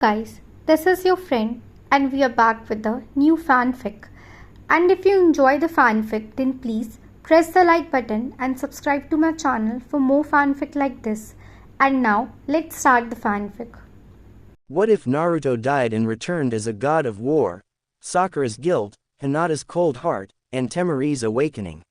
Guys, this is your friend, and we are back with a new fanfic. And if you enjoy the fanfic, then please press the like button and subscribe to my channel for more fanfic like this. And now, let's start the fanfic. What if Naruto died and returned as a god of war, Sakura's guilt, Hinata's cold heart, and Temari's awakening?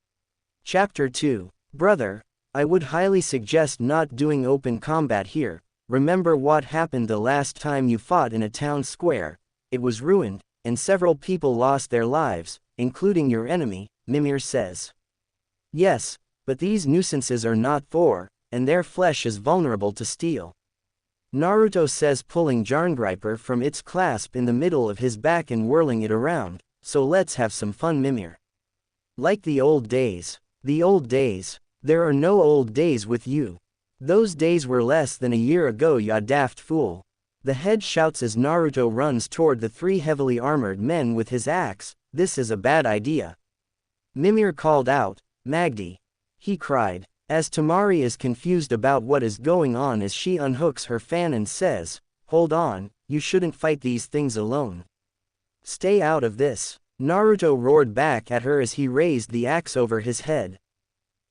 Chapter 2. Brother, I would highly suggest not doing open combat here. Remember what happened the last time you fought in a town square. It was ruined, and several people lost their lives, including your enemy, Mimir says. Yes, but these nuisances are not Thor, and their flesh is vulnerable to steel. Naruto says, pulling Jarngriper from its clasp in the middle of his back and whirling it around. So let's have some fun, Mimir. Like the old days. The old days. There are no old days with you. Those days were less than a year ago, ya daft fool. The head shouts as Naruto runs toward the three heavily armored men with his axe. This is a bad idea. Mimir called out, Magdi. He cried, as Temari is confused about what is going on as she unhooks her fan and says, hold on, you shouldn't fight these things alone. Stay out of this. Naruto roared back at her as he raised the axe over his head.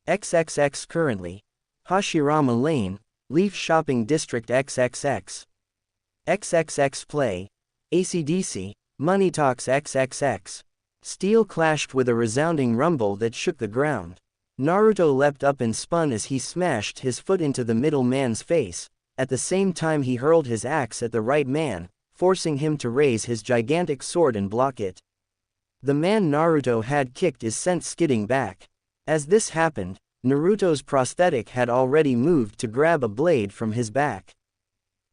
XXX currently. Hashirama Lane, Leaf Shopping District XXX. XXX Play. AC/DC, Money Talks XXX. Steel clashed with a resounding rumble that shook the ground. Naruto leapt up and spun as he smashed his foot into the middle man's face. At the same time he hurled his axe at the right man, forcing him to raise his gigantic sword and block it. The man Naruto had kicked is sent skidding back. As this happened, Naruto's prosthetic had already moved to grab a blade from his back.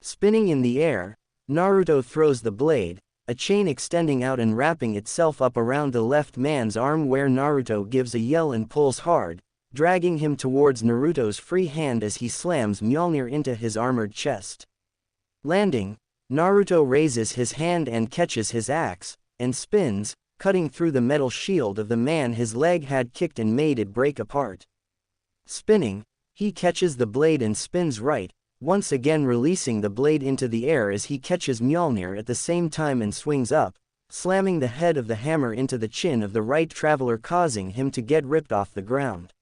Spinning in the air, Naruto throws the blade, a chain extending out and wrapping itself up around the left man's arm, where Naruto gives a yell and pulls hard, dragging him towards Naruto's free hand as he slams Mjolnir into his armored chest. Landing, Naruto raises his hand and catches his axe, and spins, cutting through the metal shield of the man his leg had kicked and made it break apart. Spinning, he catches the blade and spins right, once again releasing the blade into the air as he catches Mjolnir at the same time and swings up, slamming the head of the hammer into the chin of the right traveler, causing him to get ripped off the ground.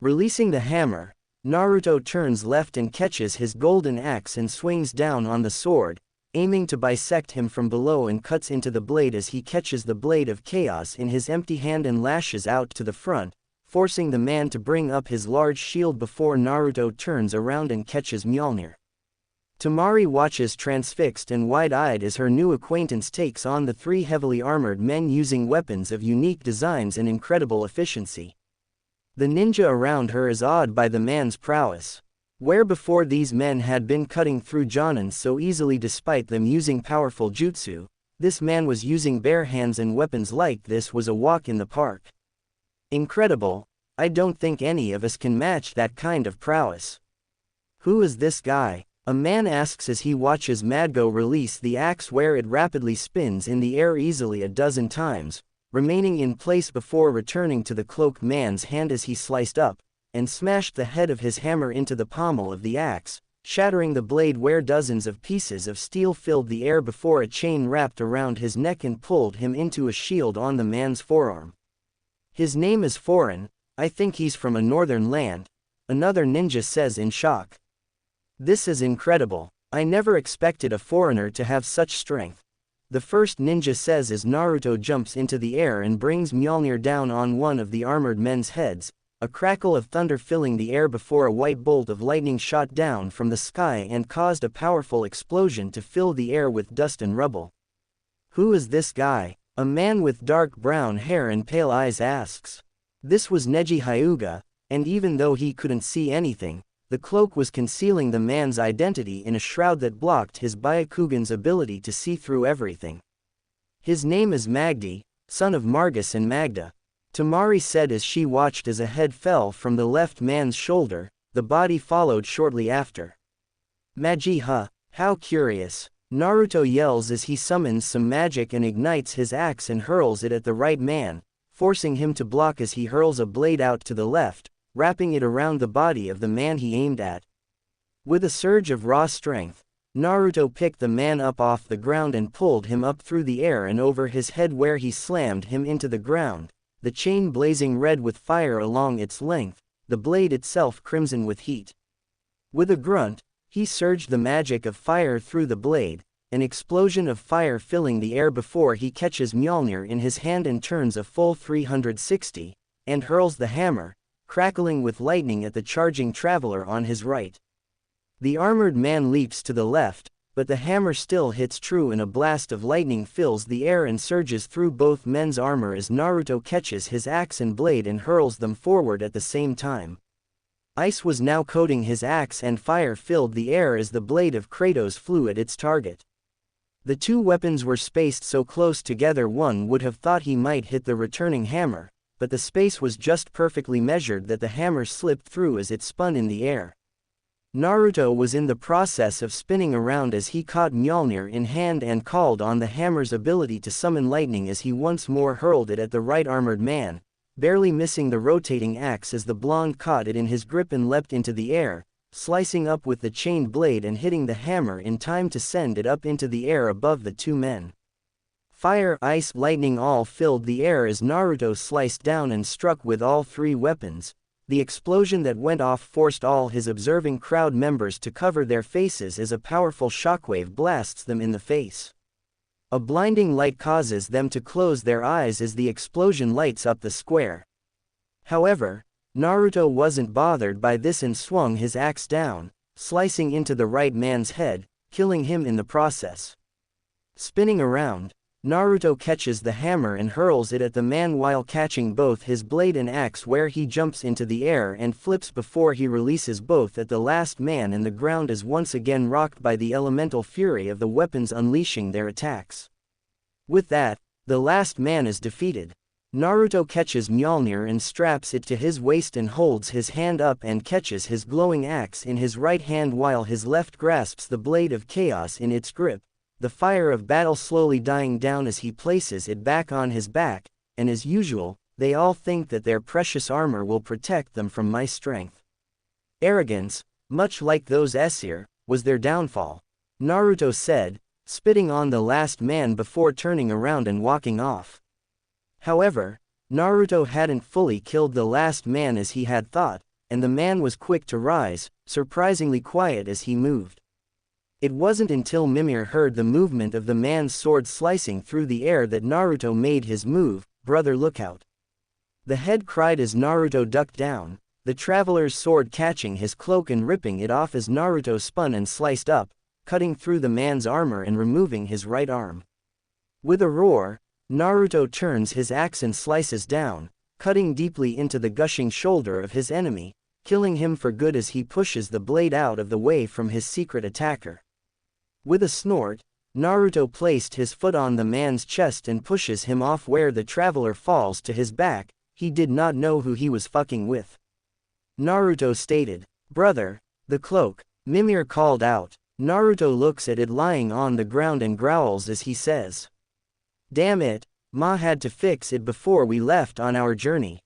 Releasing the hammer, Naruto turns left and catches his golden axe and swings down on the sword, aiming to bisect him from below, and cuts into the blade as he catches the blade of chaos in his empty hand and lashes out to the front, forcing the man to bring up his large shield before Naruto turns around and catches Mjolnir. Temari watches transfixed and wide-eyed as her new acquaintance takes on the three heavily armored men using weapons of unique designs and incredible efficiency. The ninja around her is awed by the man's prowess. Where before these men had been cutting through Jonin so easily despite them using powerful jutsu, this man was using bare hands, and weapons like this was a walk in the park. Incredible. I don't think any of us can match that kind of prowess. Who is this guy? A man asks as he watches Madgo release the axe, where it rapidly spins in the air easily a dozen times, remaining in place before returning to the cloaked man's hand as he sliced up and smashed the head of his hammer into the pommel of the axe, shattering the blade where dozens of pieces of steel filled the air before a chain wrapped around his neck and pulled him into a shield on the man's forearm. His name is foreign, I think he's from a northern land, another ninja says in shock. This is incredible, I never expected a foreigner to have such strength. The first ninja says as Naruto jumps into the air and brings Mjolnir down on one of the armored men's heads, a crackle of thunder filling the air before a white bolt of lightning shot down from the sky and caused a powerful explosion to fill the air with dust and rubble. Who is this guy? A man with dark brown hair and pale eyes asks. This was Neji Hyuga, and even though he couldn't see anything, the cloak was concealing the man's identity in a shroud that blocked his Byakugan's ability to see through everything. His name is Magdi, son of Margus and Magda. Temari said as she watched as a head fell from the left man's shoulder, the body followed shortly after. Magi, huh? How curious. Naruto yells as he summons some magic and ignites his axe and hurls it at the right man, forcing him to block as he hurls a blade out to the left, wrapping it around the body of the man he aimed at. With a surge of raw strength, Naruto picked the man up off the ground and pulled him up through the air and over his head, where he slammed him into the ground, the chain blazing red with fire along its length, the blade itself crimson with heat. With a grunt, he surged the magic of fire through the blade, an explosion of fire filling the air before he catches Mjolnir in his hand and turns a full 360, and hurls the hammer, crackling with lightning at the charging traveler on his right. The armored man leaps to the left, but the hammer still hits true and a blast of lightning fills the air and surges through both men's armor as Naruto catches his axe and blade and hurls them forward at the same time. Ice was now coating his axe and fire filled the air as the blade of Kratos flew at its target. The two weapons were spaced so close together one would have thought he might hit the returning hammer, but the space was just perfectly measured that the hammer slipped through as it spun in the air. Naruto was in the process of spinning around as he caught Mjolnir in hand and called on the hammer's ability to summon lightning as he once more hurled it at the right armored man, barely missing the rotating axe as the blonde caught it in his grip and leapt into the air, slicing up with the chained blade and hitting the hammer in time to send it up into the air above the two men. Fire, ice, lightning all filled the air as Naruto sliced down and struck with all three weapons. The explosion that went off forced all his observing crowd members to cover their faces as a powerful shockwave blasts them in the face. A blinding light causes them to close their eyes as the explosion lights up the square. However, Naruto wasn't bothered by this and swung his axe down, slicing into the right man's head, killing him in the process. Spinning around, Naruto catches the hammer and hurls it at the man while catching both his blade and axe, where he jumps into the air and flips before he releases both at the last man, and the ground is once again rocked by the elemental fury of the weapons unleashing their attacks. With that, the last man is defeated. Naruto catches Mjolnir and straps it to his waist and holds his hand up and catches his glowing axe in his right hand while his left grasps the blade of chaos in its grip, the fire of battle slowly dying down as he places it back on his back, and as usual, they all think that their precious armor will protect them from my strength. Arrogance, much like those Aesir, was their downfall, Naruto said, spitting on the last man before turning around and walking off. However, Naruto hadn't fully killed the last man as he had thought, and the man was quick to rise, surprisingly quiet as he moved. It wasn't until Mimir heard the movement of the man's sword slicing through the air that Naruto made his move. "Brother, look out!" The head cried as Naruto ducked down, the traveler's sword catching his cloak and ripping it off as Naruto spun and sliced up, cutting through the man's armor and removing his right arm. With a roar, Naruto turns his axe and slices down, cutting deeply into the gushing shoulder of his enemy, killing him for good as he pushes the blade out of the way from his secret attacker. With a snort, Naruto placed his foot on the man's chest and pushes him off, where the traveler falls to his back. He did not know who he was fucking with. Naruto stated, "Brother, the cloak," Mimir called out. Naruto looks at it lying on the ground and growls as he says, "Damn it, Ma had to fix it before we left on our journey."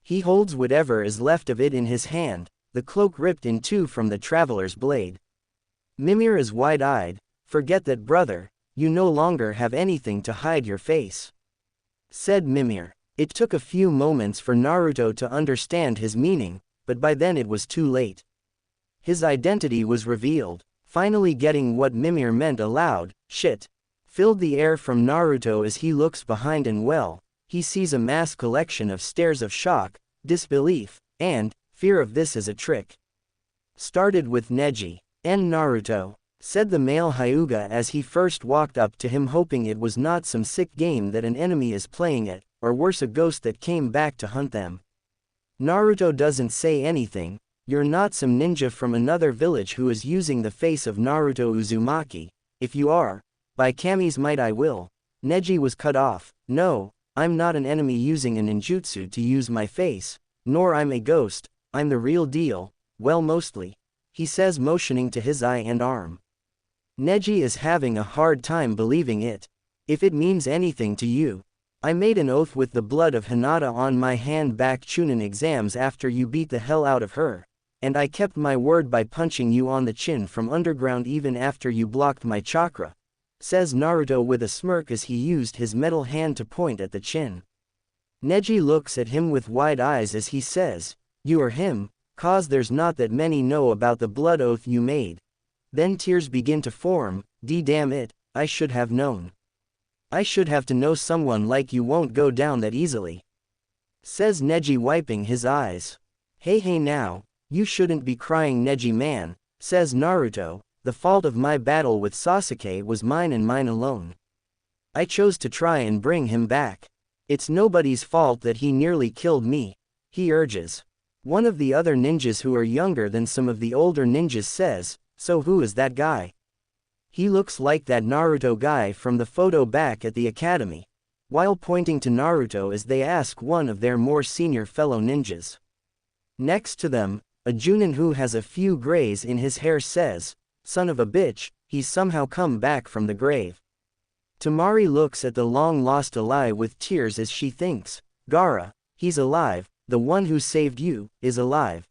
He holds whatever is left of it in his hand, the cloak ripped in two from the traveler's blade. Mimir is wide-eyed. "Forget that, brother, you no longer have anything to hide your face," said Mimir. It took a few moments for Naruto to understand his meaning, but by then it was too late. His identity was revealed. Finally getting what Mimir meant, a loud "shit" filled the air from Naruto as he looks behind and he sees a mass collection of stares of shock, disbelief, and fear of this as a trick. "Started with Neji and Naruto," said the male Hyuga as he first walked up to him, hoping it was not some sick game that an enemy is playing at, or worse, a ghost that came back to hunt them. Naruto doesn't say anything. "You're not some ninja from another village who is using the face of Naruto Uzumaki. If you are, by Kami's might I will." Neji was cut off. "No, I'm not an enemy using a ninjutsu to use my face, nor I'm a ghost, I'm the real deal, well mostly," he says, motioning to his eye and arm. Neji is having a hard time believing it. "If it means anything to you, I made an oath with the blood of Hinata on my hand back Chunin exams after you beat the hell out of her," and I kept my word by punching you on the chin from underground even after you blocked my chakra, says Naruto with a smirk as he used his metal hand to point at the chin. Neji looks at him with wide eyes as he says, "You are him, cause there's not that many know about the blood oath you made." Then tears begin to form. Damn it, I should have known. I should have to know someone like you won't go down that easily, says Neji wiping his eyes. Hey now, you shouldn't be crying Neji man, says Naruto, the fault of my battle with Sasuke was mine and mine alone. I chose to try and bring him back. It's nobody's fault that he nearly killed me, he urges. One of the other ninjas who are younger than some of the older ninjas says, so who is that guy? He looks like that Naruto guy from the photo back at the academy, while pointing to Naruto as they ask one of their more senior fellow ninjas. Next to them, a Junin who has a few grays in his hair says, son of a bitch, he's somehow come back from the grave. Tamari looks at the long-lost ally with tears as she thinks, Gaara, he's alive, the one who saved you, is alive.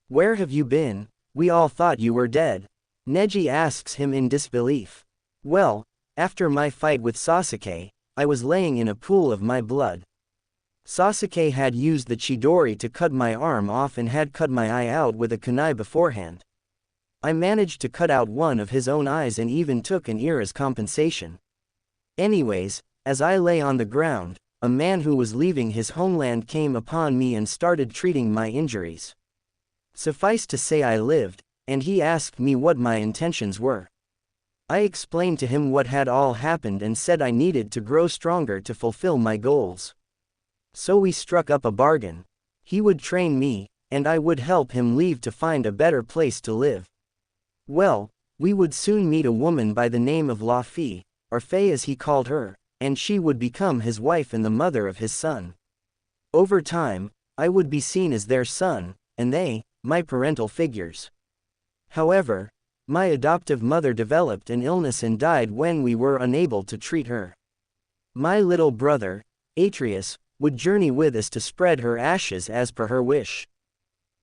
Where have you been? We all thought you were dead. Neji asks him in disbelief. Well, after my fight with Sasuke, I was laying in a pool of my blood. Sasuke had used the Chidori to cut my arm off and had cut my eye out with a kunai beforehand. I managed to cut out one of his own eyes and even took an ear as compensation. Anyways, as I lay on the ground, a man who was leaving his homeland came upon me and started treating my injuries. Suffice to say I lived, and he asked me what my intentions were. I explained to him what had all happened and said I needed to grow stronger to fulfill my goals. So we struck up a bargain. He would train me, and I would help him leave to find a better place to live. Well, we would soon meet a woman by the name of La Fée, or Faye as he called her, and she would become his wife and the mother of his son. Over time, I would be seen as their son, and they, my parental figures. However, my adoptive mother developed an illness and died when we were unable to treat her. My little brother, Atreus, would journey with us to spread her ashes as per her wish.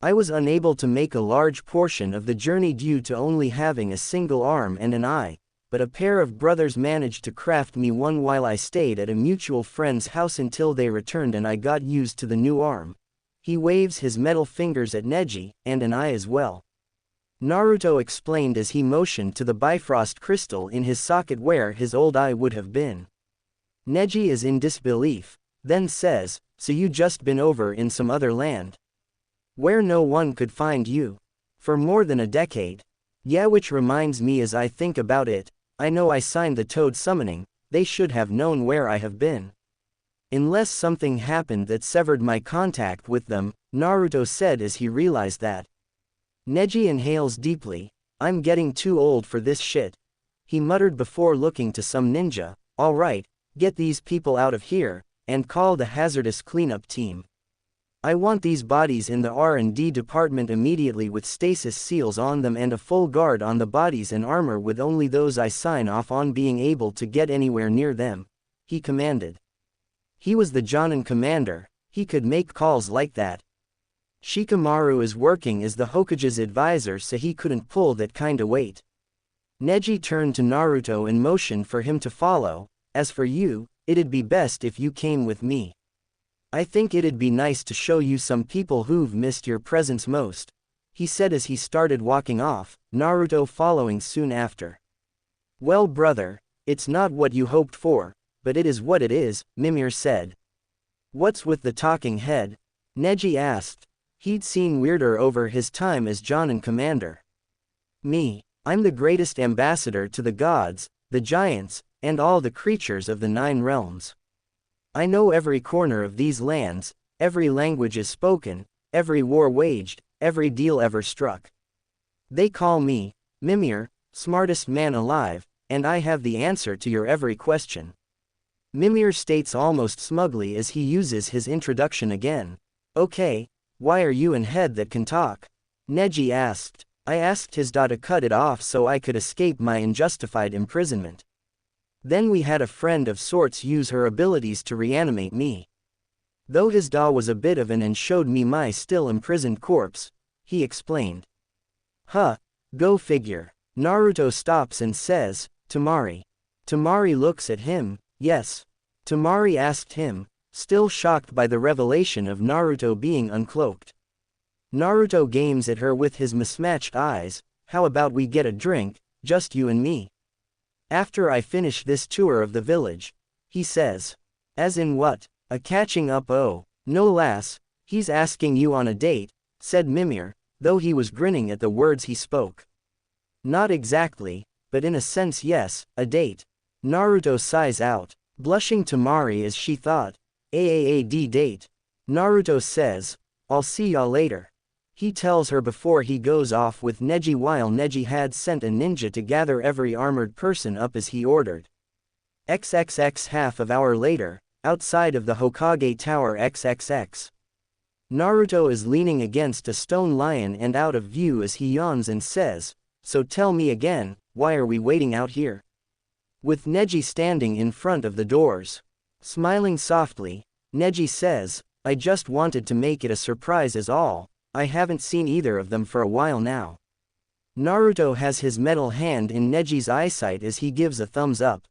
I was unable to make a large portion of the journey due to only having a single arm and an eye, but a pair of brothers managed to craft me one while I stayed at a mutual friend's house until they returned and I got used to the new arm. He waves his metal fingers at Neji, and an eye as well. Naruto explained as he motioned to the Bifrost crystal in his socket where his old eye would have been. Neji is in disbelief, then says, so you just been over in some other land? Where no one could find you? For more than a decade? Yeah, which reminds me as I think about it, I know I signed the toad summoning, they should have known where I have been. Unless something happened that severed my contact with them, Naruto said as he realized that. Neji inhales deeply. I'm getting too old for this shit, he muttered before looking to some ninja. Alright, get these people out of here, and call the hazardous cleanup team. I want these bodies in the R&D department immediately with stasis seals on them and a full guard on the bodies and armor with only those I sign off on being able to get anywhere near them, he commanded. He was the Jonin commander, he could make calls like that. Shikamaru is working as the Hokage's advisor so he couldn't pull that kinda weight. Neji turned to Naruto and motioned for him to follow. As for you, it'd be best if you came with me. I think it'd be nice to show you some people who've missed your presence most, he said as he started walking off, Naruto following soon after. Well brother, it's not what you hoped for, but it is what it is, Mimir said. What's with the talking head? Neji asked. He'd seen weirder over his time as Jonin commander. Me, I'm the greatest ambassador to the gods, the giants, and all the creatures of the 9 realms. I know every corner of these lands, every language is spoken, every war waged, every deal ever struck. They call me, Mimir, smartest man alive, and I have the answer to your every question. Mimir states almost smugly as he uses his introduction again. Okay, why are you an head that can talk? Neji asked. I asked his da to cut it off so I could escape my unjustified imprisonment. Then we had a friend of sorts use her abilities to reanimate me. Though his da was a bit of an and showed me my still imprisoned corpse, he explained. Huh, go figure. Naruto stops and says, Temari. Temari looks at him, yes. Temari asked him, still shocked by the revelation of Naruto being uncloaked. Naruto games at her with his mismatched eyes, how about we get a drink, just you and me? After I finish this tour of the village, he says. As in what? A catching up? Oh, no lass, he's asking you on a date, said Mimir, though he was grinning at the words he spoke. Not exactly, but in a sense yes, a date. Naruto sighs out, blushing Temari as she thought. AAAD date. Naruto says, I'll see y'all later. He tells her before he goes off with Neji while Neji had sent a ninja to gather every armored person up as he ordered. XXX half of hour later, outside of the Hokage Tower XXX. Naruto is leaning against a stone lion and out of view as he yawns and says, so tell me again, why are we waiting out here? With Neji standing in front of the doors. Smiling softly, Neji says, I just wanted to make it a surprise is all, I haven't seen either of them for a while now. Naruto has his metal hand in Neji's eyesight as he gives a thumbs up.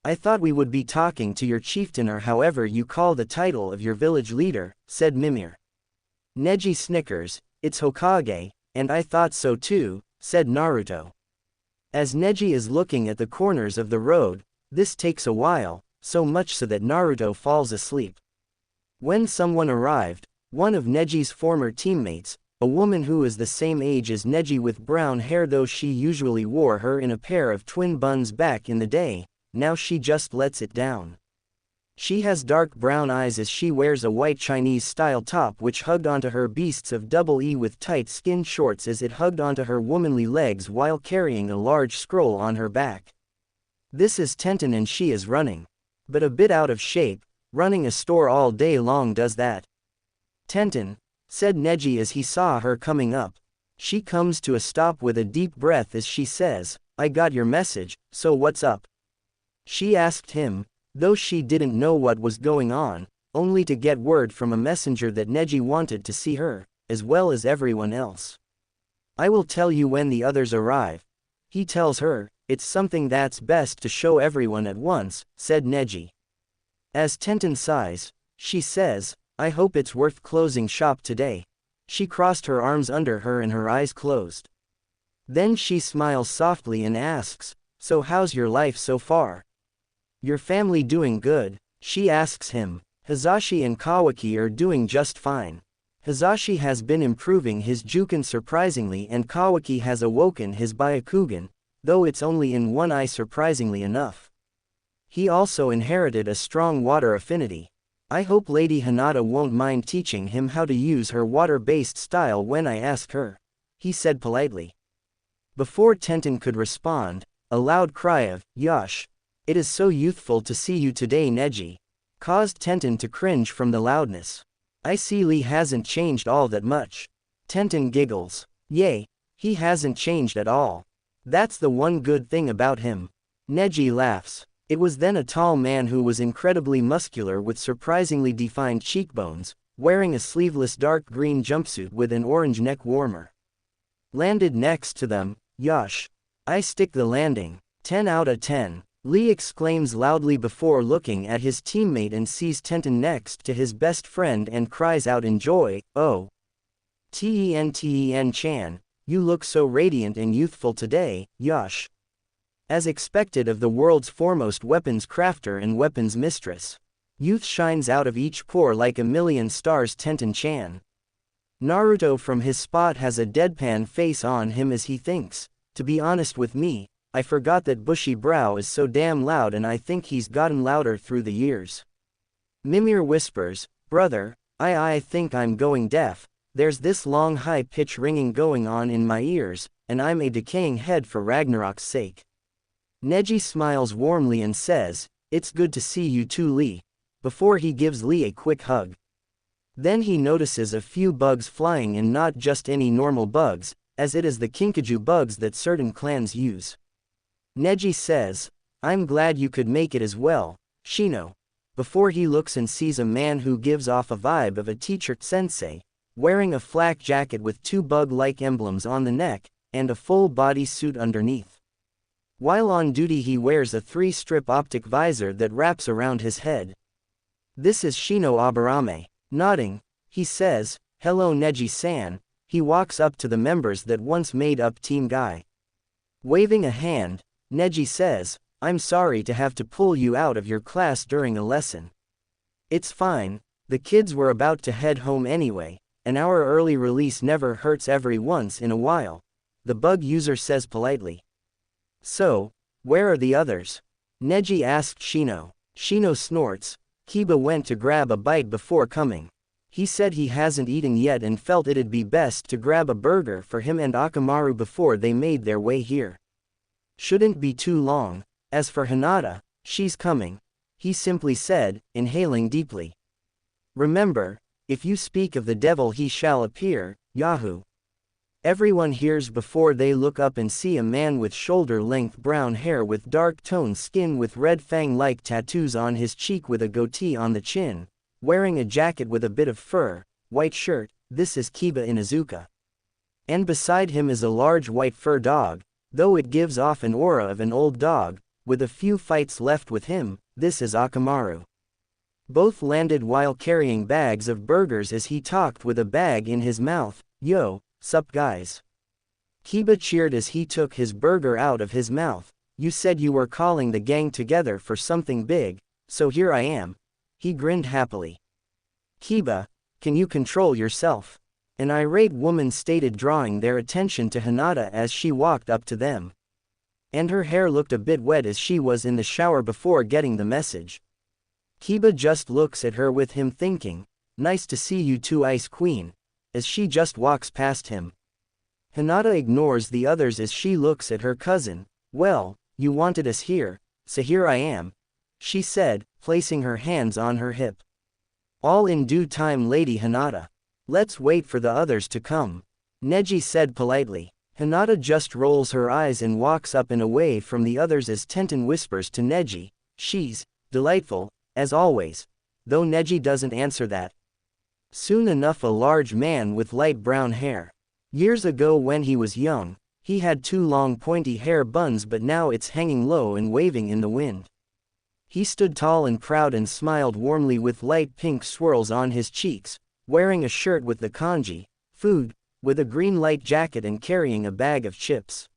I thought we would be talking to your chieftain or however you call the title of your village leader, said Mimir. Neji snickers, it's Hokage, and I thought so too, said Naruto. As Neji is looking at the corners of the road, this takes a while, so much so that Naruto falls asleep. When someone arrived, one of Neji's former teammates, a woman who is the same age as Neji with brown hair though she usually wore her in a pair of twin buns back in the day, now she just lets it down. She has dark brown eyes as she wears a white Chinese-style top which hugged onto her beasts of double E with tight skin shorts as it hugged onto her womanly legs while carrying a large scroll on her back. This is Tenten and she is running. But a bit out of shape, running a store all day long does that. Tenten, said Neji as he saw her coming up. She comes to a stop with a deep breath as she says, I got your message, so what's up? She asked him, though she didn't know what was going on, only to get word from a messenger that Neji wanted to see her, as well as everyone else. I will tell you when the others arrive. He tells her, it's something that's best to show everyone at once, said Neji. As Tenten sighs, she says, I hope it's worth closing shop today. She crossed her arms under her and her eyes closed. Then she smiles softly and asks, so how's your life so far? Your family doing good? She asks him. Hizashi and Kawaki are doing just fine. Hizashi has been improving his Juken surprisingly and Kawaki has awoken his Byakugan, though it's only in one eye surprisingly enough. He also inherited a strong water affinity. I hope Lady Hinata won't mind teaching him how to use her water-based style when I ask her, he said politely. Before Tenten could respond, a loud cry of, Yosh! It is so youthful to see you today Neji, caused Tenten to cringe from the loudness. I see Lee hasn't changed all that much. Tenten giggles. Yay, he hasn't changed at all. That's the one good thing about him. Neji laughs. It was then a tall man who was incredibly muscular with surprisingly defined cheekbones, wearing a sleeveless dark green jumpsuit with an orange neck warmer. Landed next to them. Yosh! I stick the landing. 10 out of 10. Lee exclaims loudly before looking at his teammate and sees Tenten next to his best friend and cries out in joy, oh! Ten-Chan, you look so radiant and youthful today, Yosh. As expected of the world's foremost weapons crafter and weapons mistress. Youth shines out of each pore like a million stars Tenten-chan. Naruto from his spot has a deadpan face on him as he thinks, to be honest with me, I forgot that bushy brow is so damn loud and I think he's gotten louder through the years. Mimir whispers, brother, I think I'm going deaf, there's this long high pitch ringing going on in my ears, and I'm a decaying head for Ragnarok's sake. Neji smiles warmly and says, it's good to see you too Lee, before he gives Lee a quick hug. Then he notices a few bugs flying and not just any normal bugs, as it is the kinkajou bugs that certain clans use. Neji says, I'm glad you could make it as well, Shino. Before he looks and sees a man who gives off a vibe of a teacher sensei, wearing a flak jacket with two bug-like emblems on the neck, and a full-body suit underneath. While on duty he wears a 3-strip optic visor that wraps around his head. This is Shino Aburame. Nodding, he says, "Hello Neji-san." He walks up to the members that once made up Team Guy. Waving a hand, Neji says, "I'm sorry to have to pull you out of your class during a lesson. It's fine, the kids were about to head home anyway. An hour early release never hurts every once in a while," the bug user says politely. "So, where are the others?" Neji asked Shino. Shino snorts. "Kiba went to grab a bite before coming. He said he hasn't eaten yet and felt it'd be best to grab a burger for him and Akamaru before they made their way here. Shouldn't be too long. As for Hinata, she's coming," he simply said, inhaling deeply. "Remember, if you speak of the devil he shall appear, Yahoo!" Everyone hears before they look up and see a man with shoulder-length brown hair with dark-toned skin with red fang-like tattoos on his cheek with a goatee on the chin, wearing a jacket with a bit of fur, white shirt. This is Kiba Inuzuka. And beside him is a large white fur dog, though it gives off an aura of an old dog, with a few fights left with him. This is Akamaru. Both landed while carrying bags of burgers as he talked with a bag in his mouth. "Yo, sup guys?" Kiba cheered as he took his burger out of his mouth. "You said you were calling the gang together for something big, so here I am." He grinned happily. "Kiba, can you control yourself?" an irate woman stated, drawing their attention to Hinata as she walked up to them. And her hair looked a bit wet as she was in the shower before getting the message. Kiba just looks at her with him thinking, "Nice to see you too, Ice Queen," as she just walks past him. Hinata ignores the others as she looks at her cousin. "Well, you wanted us here, so here I am," she said, placing her hands on her hip. "All in due time, Lady Hinata. Let's wait for the others to come," Neji said politely. Hinata just rolls her eyes and walks up and away from the others as Tenten whispers to Neji, "She's delightful, as always," though Neji doesn't answer that. Soon enough, a large man with light brown hair. Years ago when he was young, he had two long pointy hair buns, but now it's hanging low and waving in the wind. He stood tall and proud and smiled warmly with light pink swirls on his cheeks, wearing a shirt with the kanji, food, with a green light jacket and carrying a bag of chips.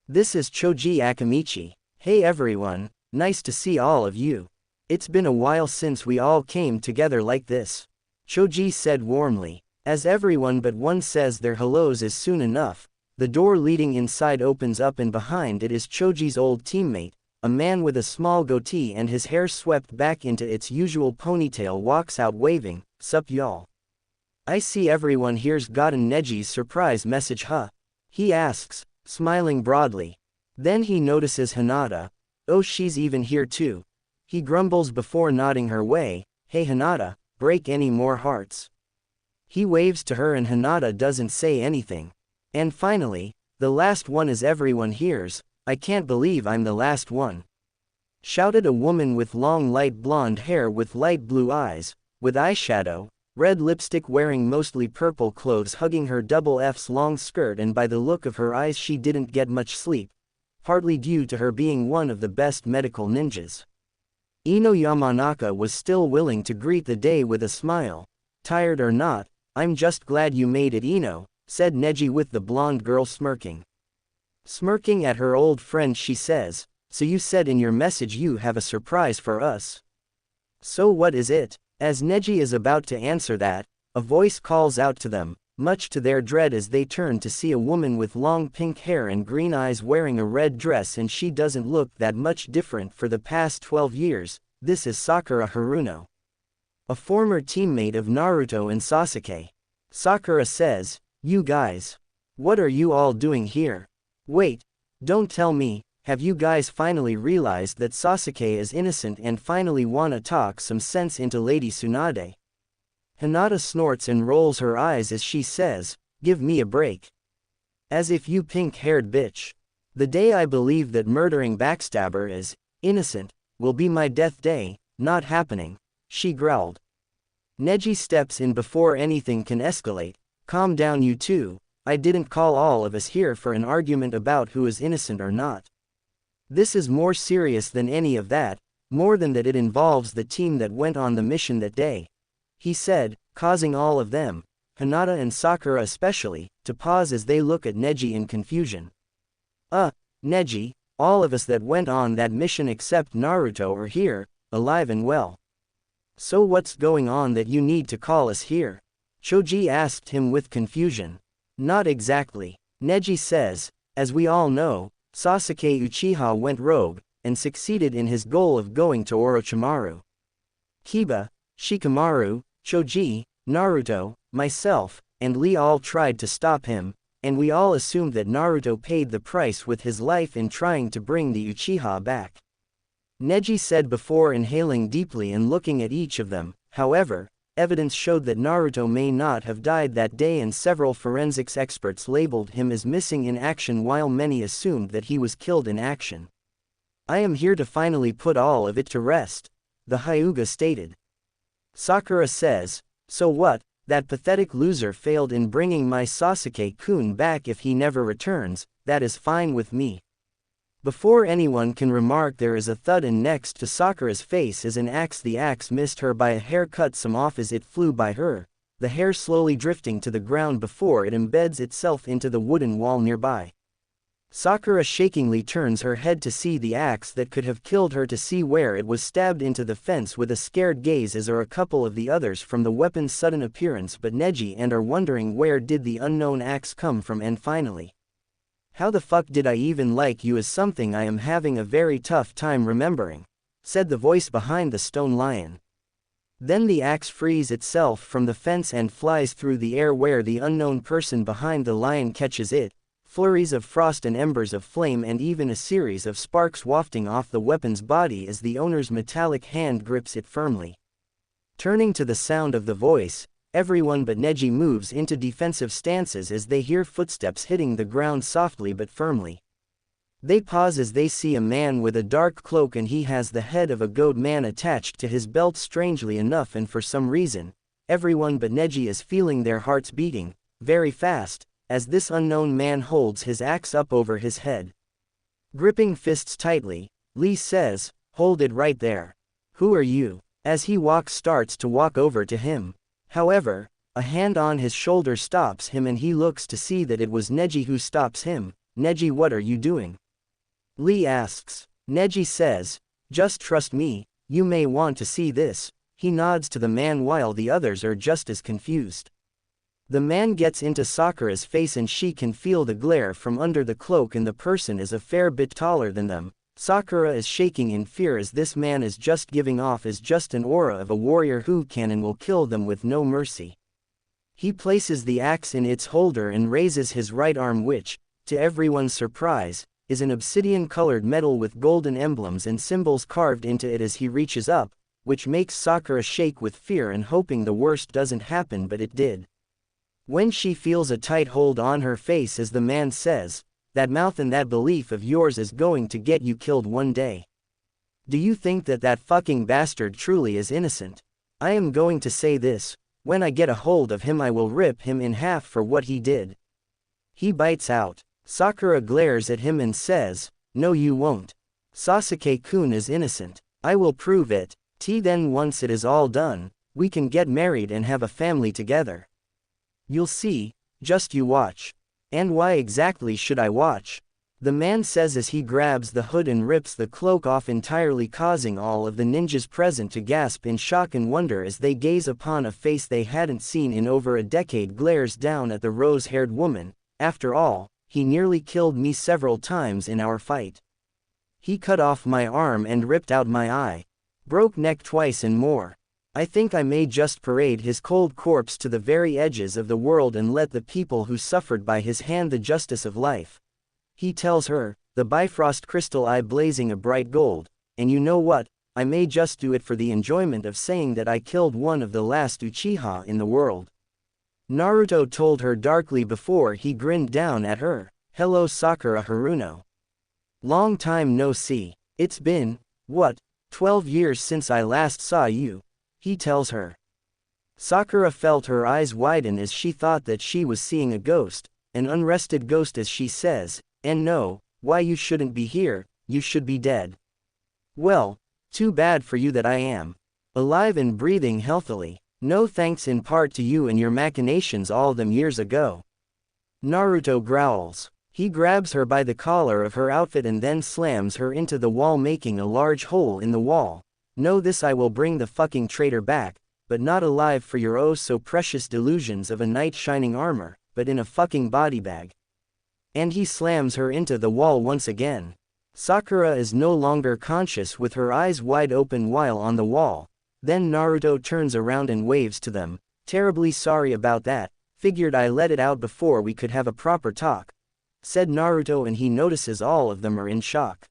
"This is Choji Akamichi. Hey everyone, nice to see all of you. It's been a while since we all came together like this," Choji said warmly. As everyone but one says their hellos is soon enough, the door leading inside opens up and behind it is Choji's old teammate, a man with a small goatee and his hair swept back into its usual ponytail, walks out waving, "Sup y'all? I see everyone here's gotten Neji's surprise message, huh?" he asks, smiling broadly. Then he notices Hinata. "Oh, she's even here too," he grumbles before nodding her way. "Hey Hinata, break any more hearts?" He waves to her and Hinata doesn't say anything. And finally, "The last one is everyone hears. I can't believe I'm the last one," shouted a woman with long light blonde hair with light blue eyes, with eyeshadow, red lipstick, wearing mostly purple clothes, hugging her double F's long skirt, and by the look of her eyes she didn't get much sleep, partly due to her being one of the best medical ninjas. Ino Yamanaka was still willing to greet the day with a smile. "Tired or not, I'm just glad you made it, Ino," said Neji with the blonde girl smirking. Smirking at her old friend, she says, "So you said in your message you have a surprise for us. So what is it?" As Neji is about to answer that, a voice calls out to them, much to their dread as they turn to see a woman with long pink hair and green eyes wearing a red dress, and she doesn't look that much different for the past 12 years. This is Sakura Haruno, a former teammate of Naruto and Sasuke. Sakura says, "You guys, what are you all doing here? Wait, don't tell me, have you guys finally realized that Sasuke is innocent and finally wanna talk some sense into Lady Tsunade?" Hinata snorts and rolls her eyes as she says, "Give me a break. As if you pink-haired bitch. The day I believe that murdering backstabber is innocent will be my death day. Not happening," she growled. Neji steps in before anything can escalate. Calm down you two, I didn't call all of us here for an argument about who is innocent or not. This is more serious than any of that, more than that it involves the team that went on the mission that day. He said, causing all of them, Hinata and Sakura especially, to pause as they look at Neji in confusion. Neji, all of us that went on that mission except Naruto are here, alive and well. So what's going on that you need to call us here? Choji asked him with confusion. Not exactly. Neji says, as we all know, Sasuke Uchiha went rogue, and succeeded in his goal of going to Orochimaru. Kiba, Shikamaru, Choji, Naruto, myself, and Lee all tried to stop him, and we all assumed that Naruto paid the price with his life in trying to bring the Uchiha back. Neji said before inhaling deeply and looking at each of them. However, evidence showed that Naruto may not have died that day, and several forensics experts labeled him as missing in action while many assumed that he was killed in action. I am here to finally put all of it to rest, the Hyuga stated. Sakura says, so what, that pathetic loser failed in bringing my Sasuke-kun back. If he never returns, that is fine with me. Before anyone can remark, there is a thud, and next to Sakura's face is an axe. The axe missed her by a hair, cut some off as it flew by her, the hair slowly drifting to the ground before it embeds itself into the wooden wall nearby. Sakura shakingly turns her head to see the axe that could have killed her, to see where it was stabbed into the fence with a scared gaze, as are a couple of the others from the weapon's sudden appearance, but Neji and are wondering where did the unknown axe come from. And finally, how the fuck did I even like you is something I am having a very tough time remembering, said the voice behind the stone lion. Then the axe frees itself from the fence and flies through the air where the unknown person behind the lion catches it, flurries of frost and embers of flame and even a series of sparks wafting off the weapon's body as the owner's metallic hand grips it firmly. Turning to the sound of the voice, everyone but Neji moves into defensive stances as they hear footsteps hitting the ground softly but firmly. They pause as they see a man with a dark cloak, and he has the head of a goat man attached to his belt. Strangely enough, and for some reason, everyone but Neji is feeling their hearts beating very fast as this unknown man holds his axe up over his head. Gripping fists tightly, Lee says, "Hold it right there. Who are you?" As he starts to walk over to him. However, a hand on his shoulder stops him, and he looks to see that it was Neji who stops him. "Neji, what are you doing?" Lee asks. Neji says, "Just trust me, you may want to see this." He nods to the man while the others are just as confused. The man gets into Sakura's face and she can feel the glare from under the cloak, and the person is a fair bit taller than them. Sakura is shaking in fear as this man is just giving off as just an aura of a warrior who can and will kill them with no mercy. He places the axe in its holder and raises his right arm, which, to everyone's surprise, is an obsidian-colored metal with golden emblems and symbols carved into it as he reaches up, which makes Sakura shake with fear and hoping the worst doesn't happen, but it did. When she feels a tight hold on her face as the man says, "That mouth and that belief of yours is going to get you killed one day. Do you think that that fucking bastard truly is innocent? I am going to say this, when I get a hold of him I will rip him in half for what he did." He bites out. Sakura glares at him and says, "No you won't. Sasuke-kun is innocent. I will prove it. Then once it is all done, we can get married and have a family together. You'll see, just you watch." "And why exactly should I watch?" the man says as he grabs the hood and rips the cloak off entirely, causing all of the ninjas present to gasp in shock and wonder as they gaze upon a face they hadn't seen in over a decade glares down at the rose-haired woman. "After all, he nearly killed me several times in our fight. He cut off my arm and ripped out my eye. Broke neck twice and more. I think I may just parade his cold corpse to the very edges of the world and let the people who suffered by his hand the justice of life." He tells her, the Bifrost crystal eye blazing a bright gold, "And you know what, I may just do it for the enjoyment of saying that I killed one of the last Uchiha in the world." Naruto told her darkly before he grinned down at her. "Hello Sakura Haruno. Long time no see. It's been, what, 12 years since I last saw you," he tells her. Sakura felt her eyes widen as she thought that she was seeing a ghost, an unrested ghost as she says, and no, why you shouldn't be here, you should be dead. Well, too bad for you that I am alive and breathing healthily. No thanks in part to you and your machinations all them years ago. Naruto growls. He grabs her by the collar of her outfit and then slams her into the wall, making a large hole in the wall. Know this, I will bring the fucking traitor back, but not alive for your oh so precious delusions of a knight shining armor, but in a fucking body bag. And he slams her into the wall once again. Sakura is no longer conscious with her eyes wide open while on the wall. Then Naruto turns around and waves to them. Terribly sorry about that, figured I let it out before we could have a proper talk, said Naruto, and he notices all of them are in shock.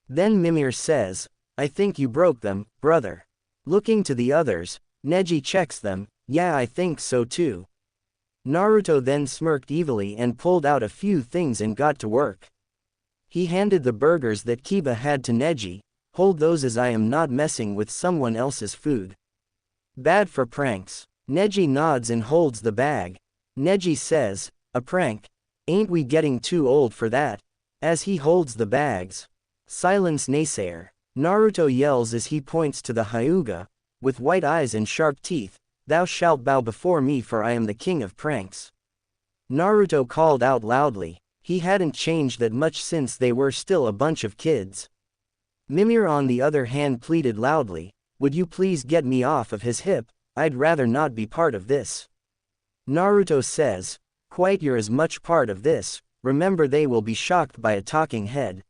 Then Mimir says, I think you broke them, brother. Looking to the others, Neji checks them, yeah I think so too. Naruto then smirked evilly and pulled out a few things and got to work. He handed the burgers that Kiba had to Neji. Hold those as I am not messing with someone else's food. Bad for pranks. Neji nods and holds the bag. Neji says, a prank? Ain't we getting too old for that? As he holds the bags. Silence, naysayer. Naruto yells as he points to the Hyuga, with white eyes and sharp teeth, thou shalt bow before me for I am the king of pranks. Naruto called out loudly. He hadn't changed that much since they were still a bunch of kids. Mimir on the other hand pleaded loudly, would you please get me off of his hip, I'd rather not be part of this. Naruto says, quite, you're as much part of this, remember they will be shocked by a talking head.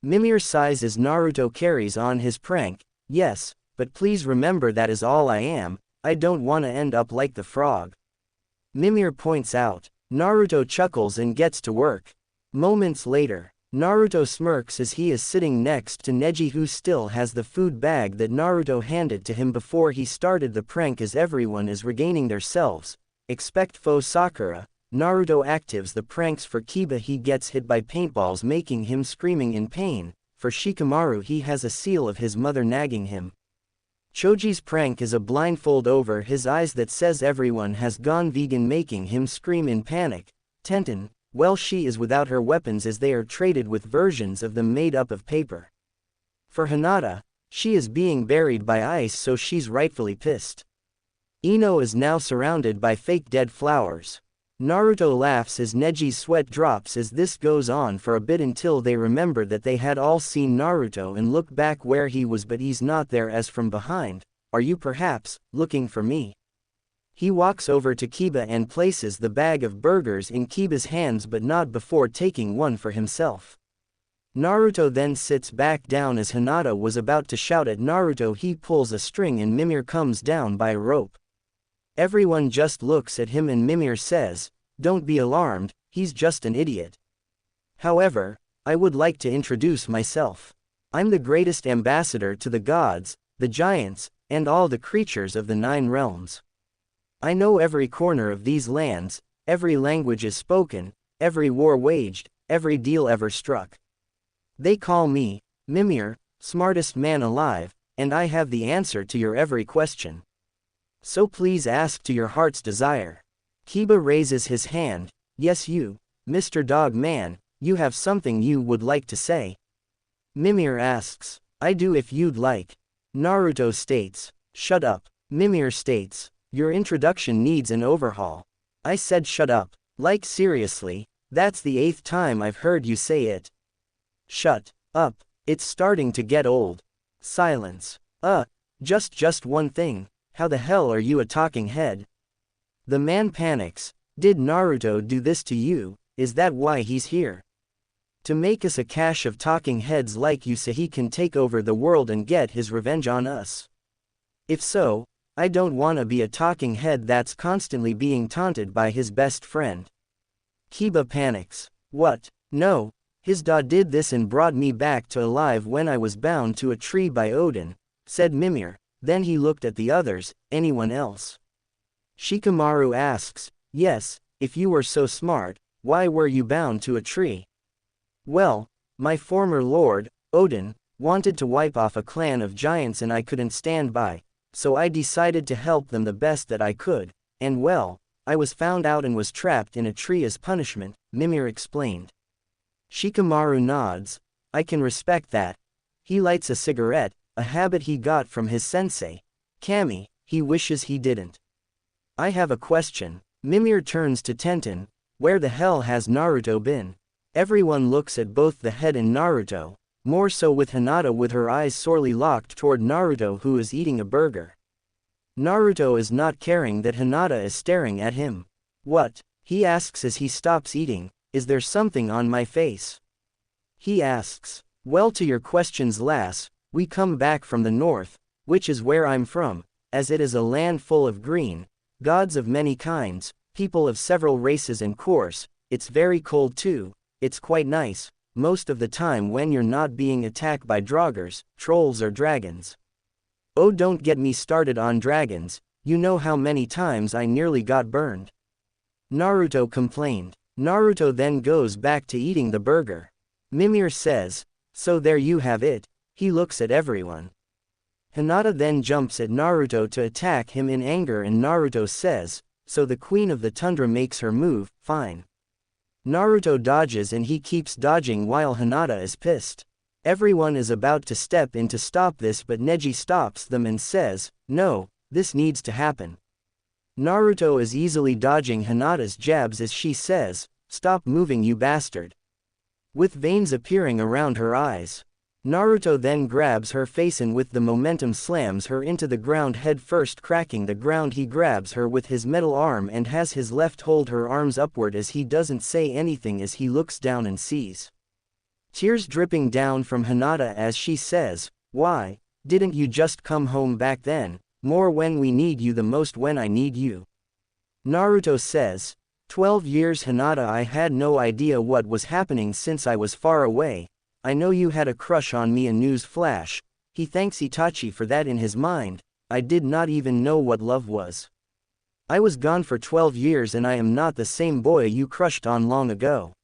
Mimir sighs as Naruto carries on his prank, yes, but please remember that is all I am, I don't wanna end up like the frog. Mimir points out. Naruto chuckles and gets to work. Moments later, Naruto smirks as he is sitting next to Neji, who still has the food bag that Naruto handed to him before he started the prank. As everyone is regaining their selves, expect foe Sakura, Naruto actives the pranks for Kiba. He gets hit by paintballs making him screaming in pain. For Shikamaru, he has a seal of his mother nagging him. Choji's prank is a blindfold over his eyes that says everyone has gone vegan, making him scream in panic. Tenten, well, she is without her weapons as they are traded with versions of them made up of paper. For Hinata, she is being buried by ice, so she's rightfully pissed. Ino is now surrounded by fake dead flowers. Naruto laughs as Neji's sweat drops as this goes on for a bit until they remember that they had all seen Naruto and look back where he was, but he's not there. As from behind, are you perhaps looking for me? He walks over to Kiba and places the bag of burgers in Kiba's hands, but not before taking one for himself. Naruto then sits back down as Hinata was about to shout at Naruto. He pulls a string and Mimir comes down by a rope. Everyone just looks at him and Mimir says, don't be alarmed, he's just an idiot. However, I would like to introduce myself. I'm the greatest ambassador to the gods, the giants, and all the creatures of the 9 realms. I know every corner of these lands, every language is spoken, every war waged, every deal ever struck. They call me Mimir, smartest man alive, and I have the answer to your every question. So please ask to your heart's desire. Kiba raises his hand. Yes, you, Mr. Dog Man, you have something you would like to say. Mimir asks, I do if you'd like. Naruto states, shut up. Mimir states, your introduction needs an overhaul. I said shut up. Like seriously, that's the 8th time I've heard you say it. Shut up, it's starting to get old. Silence. Just one thing. How the hell are you a talking head? The man panics. Did Naruto do this to you? Is that why he's here? To make us a cache of talking heads like you so he can take over the world and get his revenge on us? If so, I don't wanna be a talking head that's constantly being taunted by his best friend. Kiba panics. What? No, his dad did this and brought me back to alive when I was bound to a tree by Odin, said Mimir. Then he looked at the others. Anyone else? Shikamaru asks, yes, if you were so smart, why were you bound to a tree? Well, my former lord, Odin, wanted to wipe off a clan of giants and I couldn't stand by, so I decided to help them the best that I could, and well, I was found out and was trapped in a tree as punishment, Mimir explained. Shikamaru nods. I can respect that. He lights a cigarette, a habit he got from his sensei, Kami. He wishes he didn't. I have a question. Mimir turns to Tenten. Where the hell has Naruto been? Everyone looks at both the head and Naruto, more so with Hinata with her eyes sorely locked toward Naruto who is eating a burger. Naruto is not caring that Hinata is staring at him. What? He asks as he stops eating. Is there something on my face? He asks. Well, to your questions, lass, we come back from the north, which is where I'm from, as it is a land full of green, gods of many kinds, people of several races and course. It's very cold too. It's quite nice, most of the time when you're not being attacked by draugrs, trolls or dragons. Oh, don't get me started on dragons, you know how many times I nearly got burned. Naruto complained. Naruto then goes back to eating the burger. Mimir says, so there you have it. He looks at everyone. Hinata then jumps at Naruto to attack him in anger and Naruto says, so the queen of the tundra makes her move, fine. Naruto dodges and he keeps dodging while Hinata is pissed. Everyone is about to step in to stop this but Neji stops them and says, no, this needs to happen. Naruto is easily dodging Hinata's jabs as she says, stop moving you bastard. With veins appearing around her eyes. Naruto then grabs her face and with the momentum slams her into the ground head first cracking the ground. He grabs her with his metal arm and has his left hold her arms upward as he doesn't say anything as he looks down and sees tears dripping down from Hinata as she says, why, didn't you just come home back then, more when we need you the most when I need you? Naruto says, 12 years Hinata, I had no idea what was happening since I was far away. I know you had a crush on me, a news flash. He thanks Itachi for that in his mind. I did not even know what love was. I was gone for 12 years and I am not the same boy you crushed on long ago.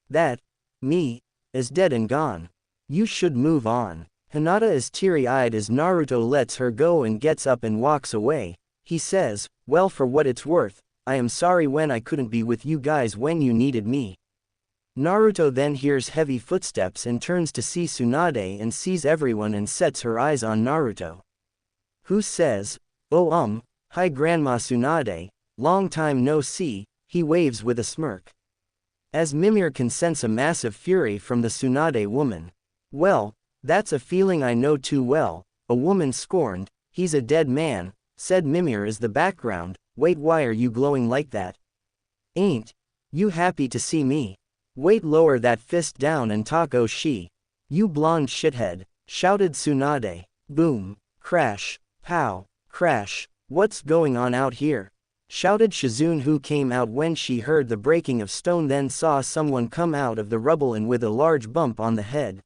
That, me, is dead and gone. You should move on. Hinata is teary-eyed as Naruto lets her go and gets up and walks away. He says, well, for what it's worth, I am sorry when I couldn't be with you guys when you needed me. Naruto then hears heavy footsteps and turns to see Tsunade and sees everyone and sets her eyes on Naruto. Who says, oh hi Grandma Tsunade, long time no see, he waves with a smirk. As Mimir can sense a massive fury from the Tsunade woman. Well, that's a feeling I know too well, a woman scorned, he's a dead man, said Mimir as the background. Wait, why are you glowing like that? Ain't you happy to see me? Wait, lower that fist down and talk, oh she. You blonde shithead, shouted Tsunade. Boom, crash, pow, crash, what's going on out here? Shouted Shizune, who came out when she heard the breaking of stone then saw someone come out of the rubble and with a large bump on the head.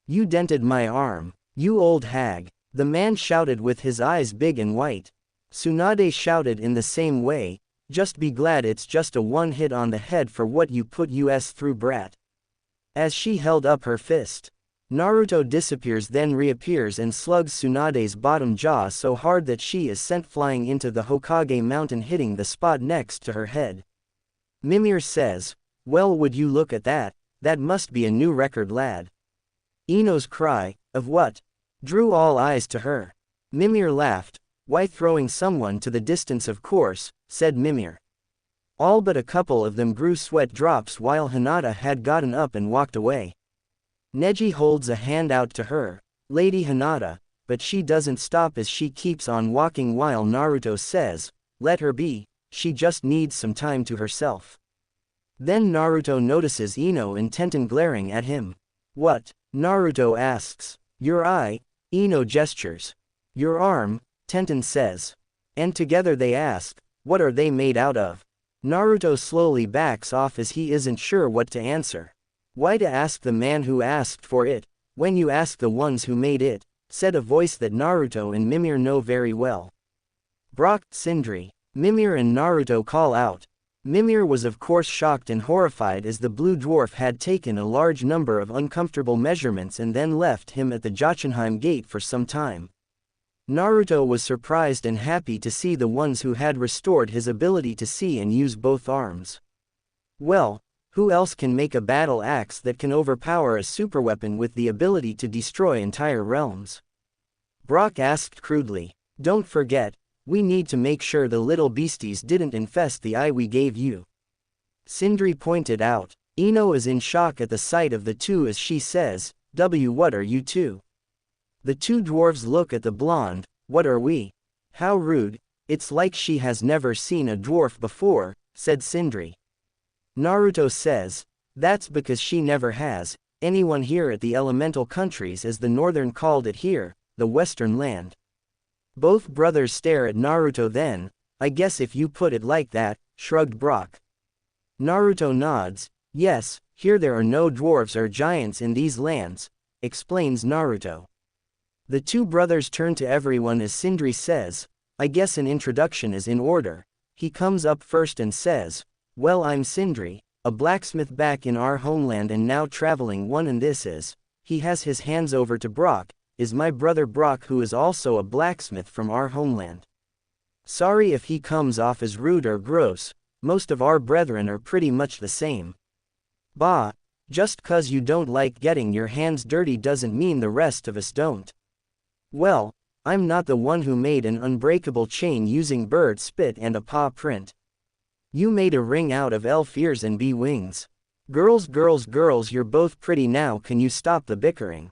You dented my arm, you old hag, the man shouted with his eyes big and white. Tsunade shouted in the same way, just be glad it's just a one hit on the head for what you put us through, brat. As she held up her fist. Naruto disappears then reappears and slugs Tsunade's bottom jaw so hard that she is sent flying into the Hokage mountain hitting the spot next to her head. Mimir says, well, would you look at that, that must be a new record, lad. Ino's cry, of what? Drew all eyes to her. Mimir laughed. Why, throwing someone to the distance, of course, said Mimir. All but a couple of them grew sweat drops while Hinata had gotten up and walked away. Neji holds a hand out to her, Lady Hinata, but she doesn't stop as she keeps on walking while Naruto says, let her be, she just needs some time to herself. Then Naruto notices Ino and Tenten glaring at him. What? Naruto asks. Your eye, Ino gestures. Your arm, Tenten says. And together they ask, what are they made out of? Naruto slowly backs off as he isn't sure what to answer. Why to ask the man who asked for it, when you ask the ones who made it, said a voice that Naruto and Mimir know very well. Brock, Sindri. Mimir and Naruto call out. Mimir was of course shocked and horrified as the blue dwarf had taken a large number of uncomfortable measurements and then left him at the Jotunheim gate for some time. Naruto was surprised and happy to see the ones who had restored his ability to see and use both arms. Well, who else can make a battle axe that can overpower a superweapon with the ability to destroy entire realms? Brock asked crudely. Don't forget, we need to make sure the little beasties didn't infest the eye we gave you. Sindri pointed out. Ino is in shock at the sight of the two as she says, what are you two? The two dwarves look at the blonde. What are we? How rude, it's like she has never seen a dwarf before, said Sindri. Naruto says, that's because she never has. Anyone here at the elemental countries as the northern called it here, the western land. Both brothers stare at Naruto then, I guess if you put it like that, shrugged Brock. Naruto nods, yes, here there are no dwarves or giants in these lands, explains Naruto. The two brothers turn to everyone as Sindri says, I guess an introduction is in order. He comes up first and says, well, I'm Sindri, a blacksmith back in our homeland and now traveling one, and this is, he has his hands over to Brock, is my brother Brock, who is also a blacksmith from our homeland. Sorry if he comes off as rude or gross, most of our brethren are pretty much the same. Bah, just 'cause you don't like getting your hands dirty doesn't mean the rest of us don't. Well, I'm not the one who made an unbreakable chain using bird spit and a paw print. You made a ring out of elf ears and bee wings. Girls, you're both pretty now, can you stop the bickering?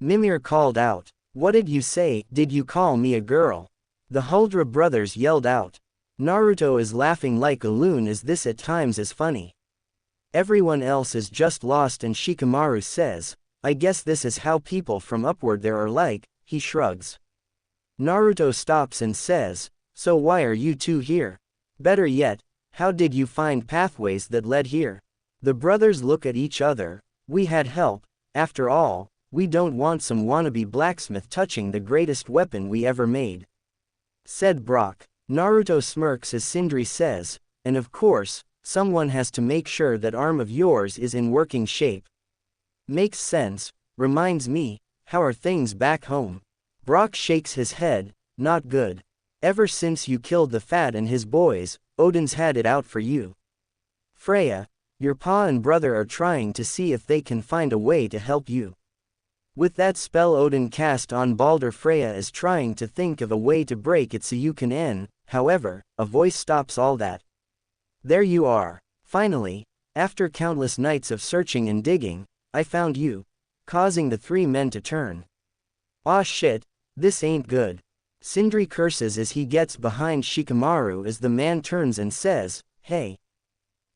Mimir called out. What did you say? Did you call me a girl? The Huldra brothers yelled out. Naruto is laughing like a loon as this at times is funny. Everyone else is just lost and Shikamaru says, I guess this is how people from upward there are like, he shrugs. Naruto stops and says, so why are you two here? Better yet, how did you find pathways that led here? The brothers look at each other. We had help, after all. We don't want some wannabe blacksmith touching the greatest weapon we ever made, said Brock. Naruto smirks as Sindri says, and of course, someone has to make sure that arm of yours is in working shape. Makes sense, reminds me, how are things back home? Brock shakes his head, not good. Ever since you killed the Fat and his boys, Odin's had it out for you. Freya, your pa and brother are trying to see if they can find a way to help you. With that spell Odin cast on Balder, Freya is trying to think of a way to break it so you can end. However, a voice stops all that. There you are. Finally, after countless nights of searching and digging, I found you, causing the three men to turn. Aw shit, this ain't good. Sindri curses as he gets behind Shikamaru as the man turns and says, hey.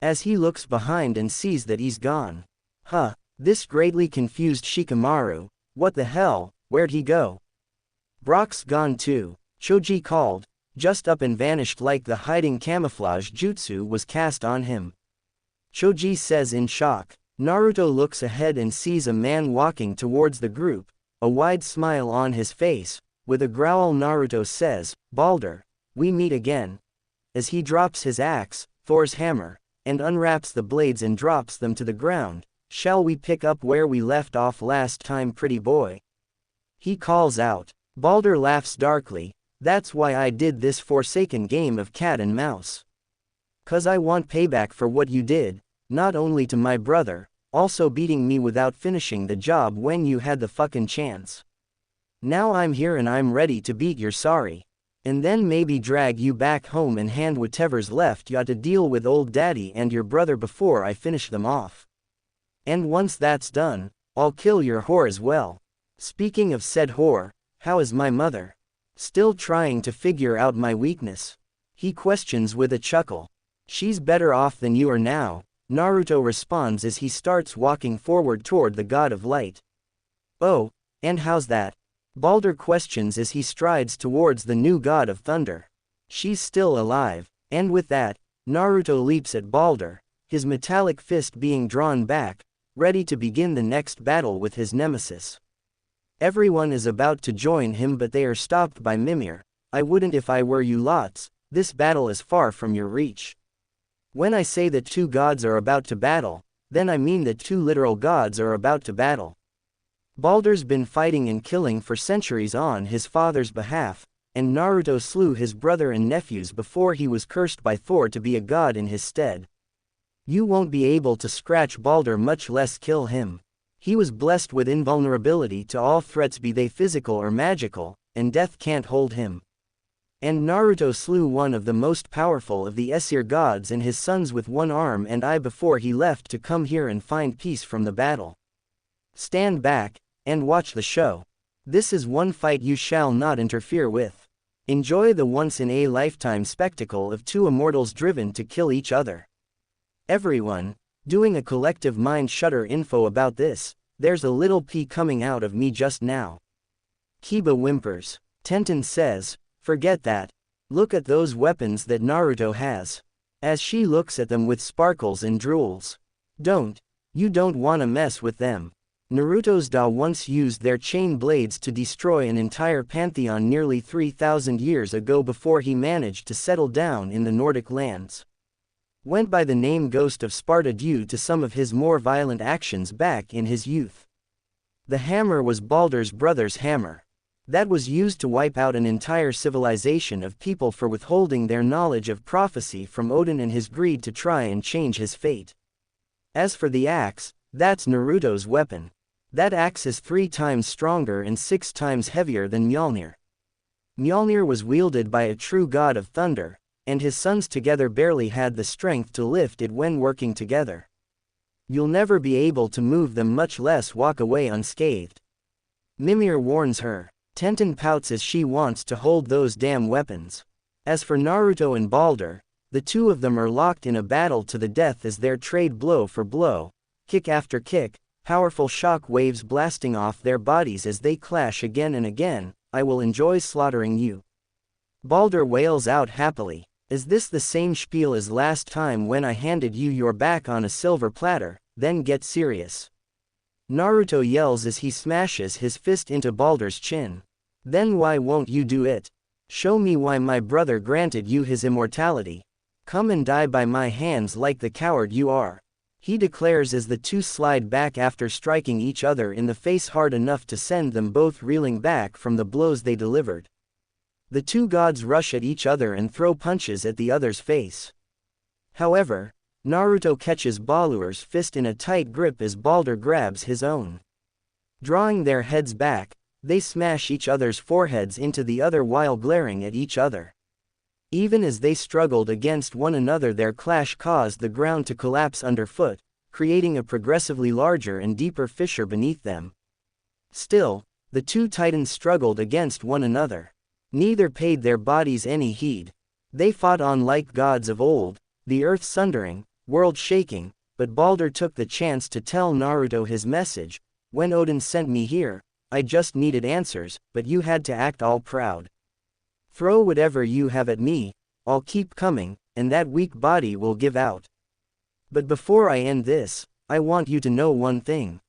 As he looks behind and sees that he's gone. Huh. This greatly confused Shikamaru. What the hell, where'd he go? Brock's gone too, Choji called, just up and vanished like the hiding camouflage jutsu was cast on him. Choji says in shock. Naruto looks ahead and sees a man walking towards the group, a wide smile on his face. With a growl Naruto says, Balder, we meet again. As he drops his axe, Thor's hammer, and unwraps the blades and drops them to the ground. Shall we pick up where we left off last time, pretty boy? He calls out. Balder laughs darkly. That's why I did this forsaken game of cat and mouse. 'Cause I want payback for what you did, not only to my brother, also beating me without finishing the job when you had the fucking chance. Now I'm here and I'm ready to beat your sorry. And then maybe drag you back home and hand whatever's left you to deal with old daddy and your brother before I finish them off. And once that's done, I'll kill your whore as well. Speaking of said whore, how is my mother? Still trying to figure out my weakness? He questions with a chuckle. She's better off than you are now, Naruto responds as he starts walking forward toward the god of light. Oh, and how's that? Balder questions as he strides towards the new god of thunder. She's still alive, and with that, Naruto leaps at Balder, his metallic fist being drawn back, ready to begin the next battle with his nemesis. Everyone is about to join him but they are stopped by Mimir. I wouldn't if I were you lots, this battle is far from your reach. When I say that two gods are about to battle, then I mean that two literal gods are about to battle. Balder's been fighting and killing for centuries on his father's behalf, and Naruto slew his brother and nephews before he was cursed by Thor to be a god in his stead. You won't be able to scratch Balder, much less kill him. He was blessed with invulnerability to all threats, be they physical or magical, and death can't hold him. And Naruto slew one of the most powerful of the Aesir gods and his sons with one arm and eye before he left to come here and find peace from the battle. Stand back, and watch the show. This is one fight you shall not interfere with. Enjoy the once-in-a-lifetime spectacle of two immortals driven to kill each other. Everyone, doing a collective mind shudder info about this. There's a little pee coming out of me just now. Kiba whimpers. Tenten says, forget that. Look at those weapons that Naruto has. As she looks at them with sparkles and drools. You don't wanna mess with them. Naruto's Da once used their chain blades to destroy an entire pantheon nearly 3,000 years ago before he managed to settle down in the Nordic lands. Went by the name Ghost of Sparta due to some of his more violent actions back in his youth. The hammer was Balder's brother's hammer. That was used to wipe out an entire civilization of people for withholding their knowledge of prophecy from Odin and his greed to try and change his fate. As for the axe, that's Naruto's weapon. That axe is 3 times stronger and 6 times heavier than Mjolnir. Mjolnir was wielded by a true god of thunder, and his sons together barely had the strength to lift it when working together. You'll never be able to move them, much less walk away unscathed. Mimir warns her. Tenten pouts as she wants to hold those damn weapons. As for Naruto and Balder, the two of them are locked in a battle to the death as they trade blow for blow, kick after kick, powerful shock waves blasting off their bodies as they clash again and again. I will enjoy slaughtering you. Balder wails out happily. Is this the same spiel as last time when I handed you your back on a silver platter? Then get serious. Naruto yells as he smashes his fist into Balder's chin. Then why won't you do it? Show me why my brother granted you his immortality. Come and die by my hands like the coward you are. He declares as the two slide back after striking each other in the face hard enough to send them both reeling back from the blows they delivered. The two gods rush at each other and throw punches at the other's face. However, Naruto catches Balder's fist in a tight grip as Balder grabs his own. Drawing their heads back, they smash each other's foreheads into the other while glaring at each other. Even as they struggled against one another, their clash caused the ground to collapse underfoot, creating a progressively larger and deeper fissure beneath them. Still, the two titans struggled against one another. Neither paid their bodies any heed. They fought on like gods of old, the earth sundering, world shaking, but Balder took the chance to tell Naruto his message. When Odin sent me here, I just needed answers, but you had to act all proud. Throw whatever you have at me, I'll keep coming, and that weak body will give out. But before I end this, I want you to know one thing.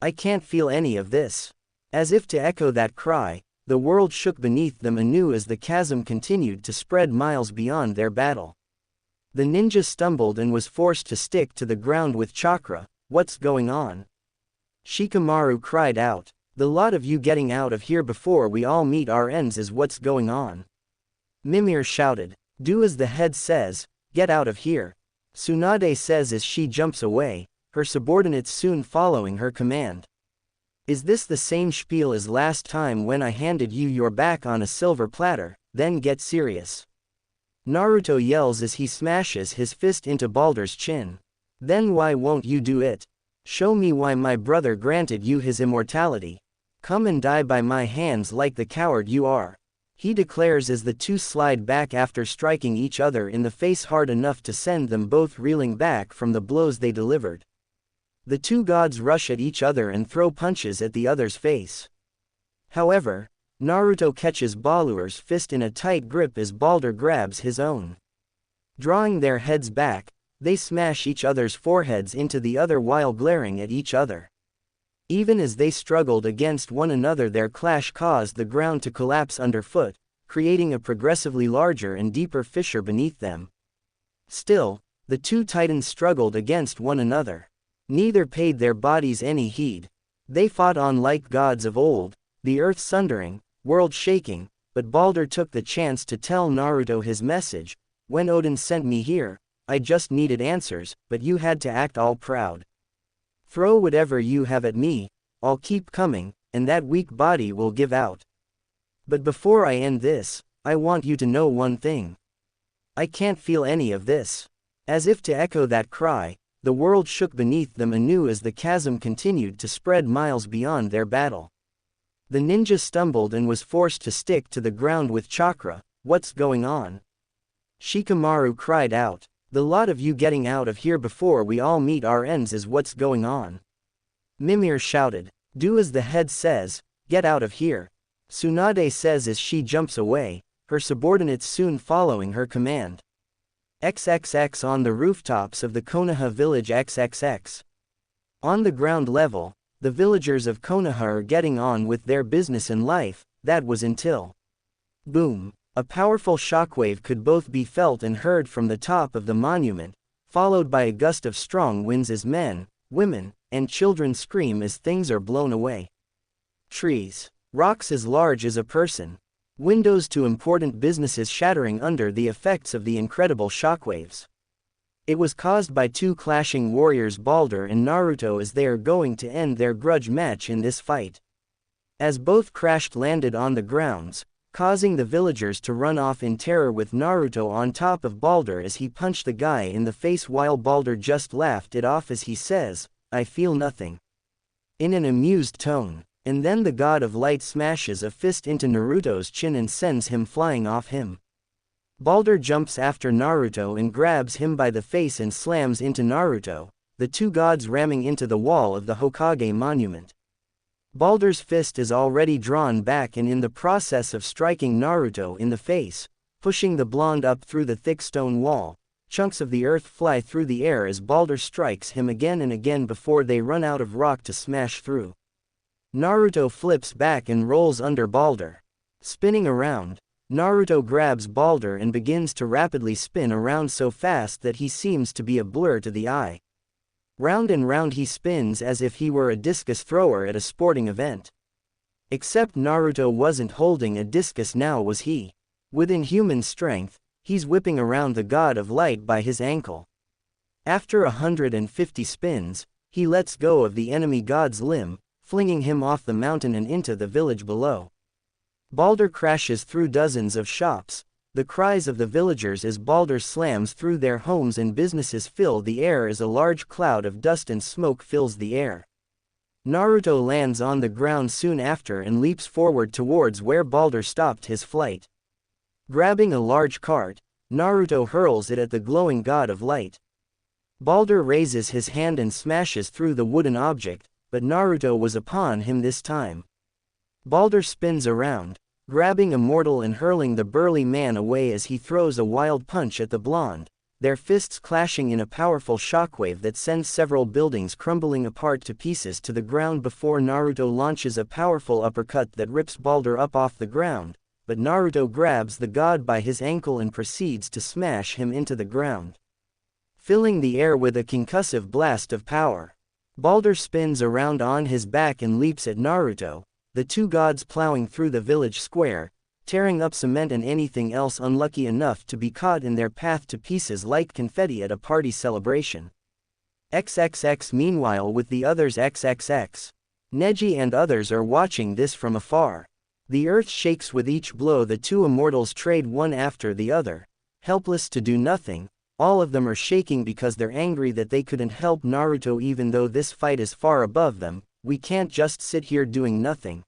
I can't feel any of this. As if to echo that cry, the world shook beneath them anew as the chasm continued to spread miles beyond their battle. The ninja stumbled and was forced to stick to the ground with chakra. What's going on? Shikamaru cried out. The lot of you getting out of here before we all meet our ends is what's going on. Mimir shouted. Do as the head says, get out of here. Tsunade says as she jumps away, her subordinates soon following her command. Is this the same spiel as last time when I handed you your back on a silver platter? Then get serious. Naruto yells as he smashes his fist into Balder's chin. Then why won't you do it? Show me why my brother granted you his immortality. Come and die by my hands like the coward you are. He declares as the two slide back after striking each other in the face hard enough to send them both reeling back from the blows they delivered. The two gods rush at each other and throw punches at the other's face. However, Naruto catches Balder's fist in a tight grip as Balder grabs his own. Drawing their heads back, they smash each other's foreheads into the other while glaring at each other. Even as they struggled against one another, their clash caused the ground to collapse underfoot, creating a progressively larger and deeper fissure beneath them. Still, the two titans struggled against one another. Neither paid their bodies any heed. They fought on like gods of old, the earth sundering, world shaking, but Balder took the chance to tell Naruto his message. When Odin sent me here, I just needed answers, but you had to act all proud. Throw whatever you have at me, I'll keep coming, and that weak body will give out. But before I end this, I want you to know one thing. I can't feel any of this. As if to echo that cry, the world shook beneath them anew as the chasm continued to spread miles beyond their battle. The ninja stumbled and was forced to stick to the ground with chakra. What's going on? Shikamaru cried out. The lot of you getting out of here before we all meet our ends is what's going on. Mimir shouted. Do as the head says, get out of here. Tsunade says as she jumps away, her subordinates soon following her command. XXX on the rooftops of the Konoha village XXX. On the ground level, the villagers of Konoha are getting on with their business in life. That was until. Boom. A powerful shockwave could both be felt and heard from the top of the monument, followed by a gust of strong winds as men, women, and children scream as things are blown away. Trees. Rocks as large as a person. Windows to important businesses shattering under the effects of the incredible shockwaves. It was caused by two clashing warriors, Balder and Naruto, as they are going to end their grudge match in this fight. As both crashed landed on the grounds, causing the villagers to run off in terror with Naruto on top of Balder as he punched the guy in the face while Balder just laughed it off as he says, I feel nothing. In an amused tone. And then the god of light smashes a fist into Naruto's chin and sends him flying off him. Balder jumps after Naruto and grabs him by the face and slams into Naruto, the two gods ramming into the wall of the Hokage monument. Balder's fist is already drawn back and in the process of striking Naruto in the face, pushing the blonde up through the thick stone wall. Chunks of the earth fly through the air as Balder strikes him again and again before they run out of rock to smash through. Naruto flips back and rolls under Balder. Spinning around, Naruto grabs Balder and begins to rapidly spin around so fast that he seems to be a blur to the eye. Round and round he spins as if he were a discus thrower at a sporting event. Except Naruto wasn't holding a discus, now was he. With inhuman strength, he's whipping around the god of light by his ankle. After 150 spins, he lets go of the enemy god's limb, flinging him off the mountain and into the village below. Balder crashes through dozens of shops. The cries of the villagers as Balder slams through their homes and businesses fill the air as a large cloud of dust and smoke fills the air. Naruto lands on the ground soon after and leaps forward towards where Balder stopped his flight. Grabbing a large cart, Naruto hurls it at the glowing god of light. Balder raises his hand and smashes through the wooden object, but Naruto was upon him this time. Balder spins around, grabbing a mortal and hurling the burly man away as he throws a wild punch at the blonde, their fists clashing in a powerful shockwave that sends several buildings crumbling apart to pieces to the ground before Naruto launches a powerful uppercut that rips Balder up off the ground, but Naruto grabs the god by his ankle and proceeds to smash him into the ground, filling the air with a concussive blast of power. Balder spins around on his back and leaps at Naruto, the two gods plowing through the village square, tearing up cement and anything else unlucky enough to be caught in their path to pieces like confetti at a party celebration. XXX meanwhile with the others XXX. Neji and others are watching this from afar. The earth shakes with each blow the two immortals trade one after the other, helpless to do nothing. All of them are shaking because they're angry that they couldn't help Naruto even though this fight is far above them. We can't just sit here doing nothing.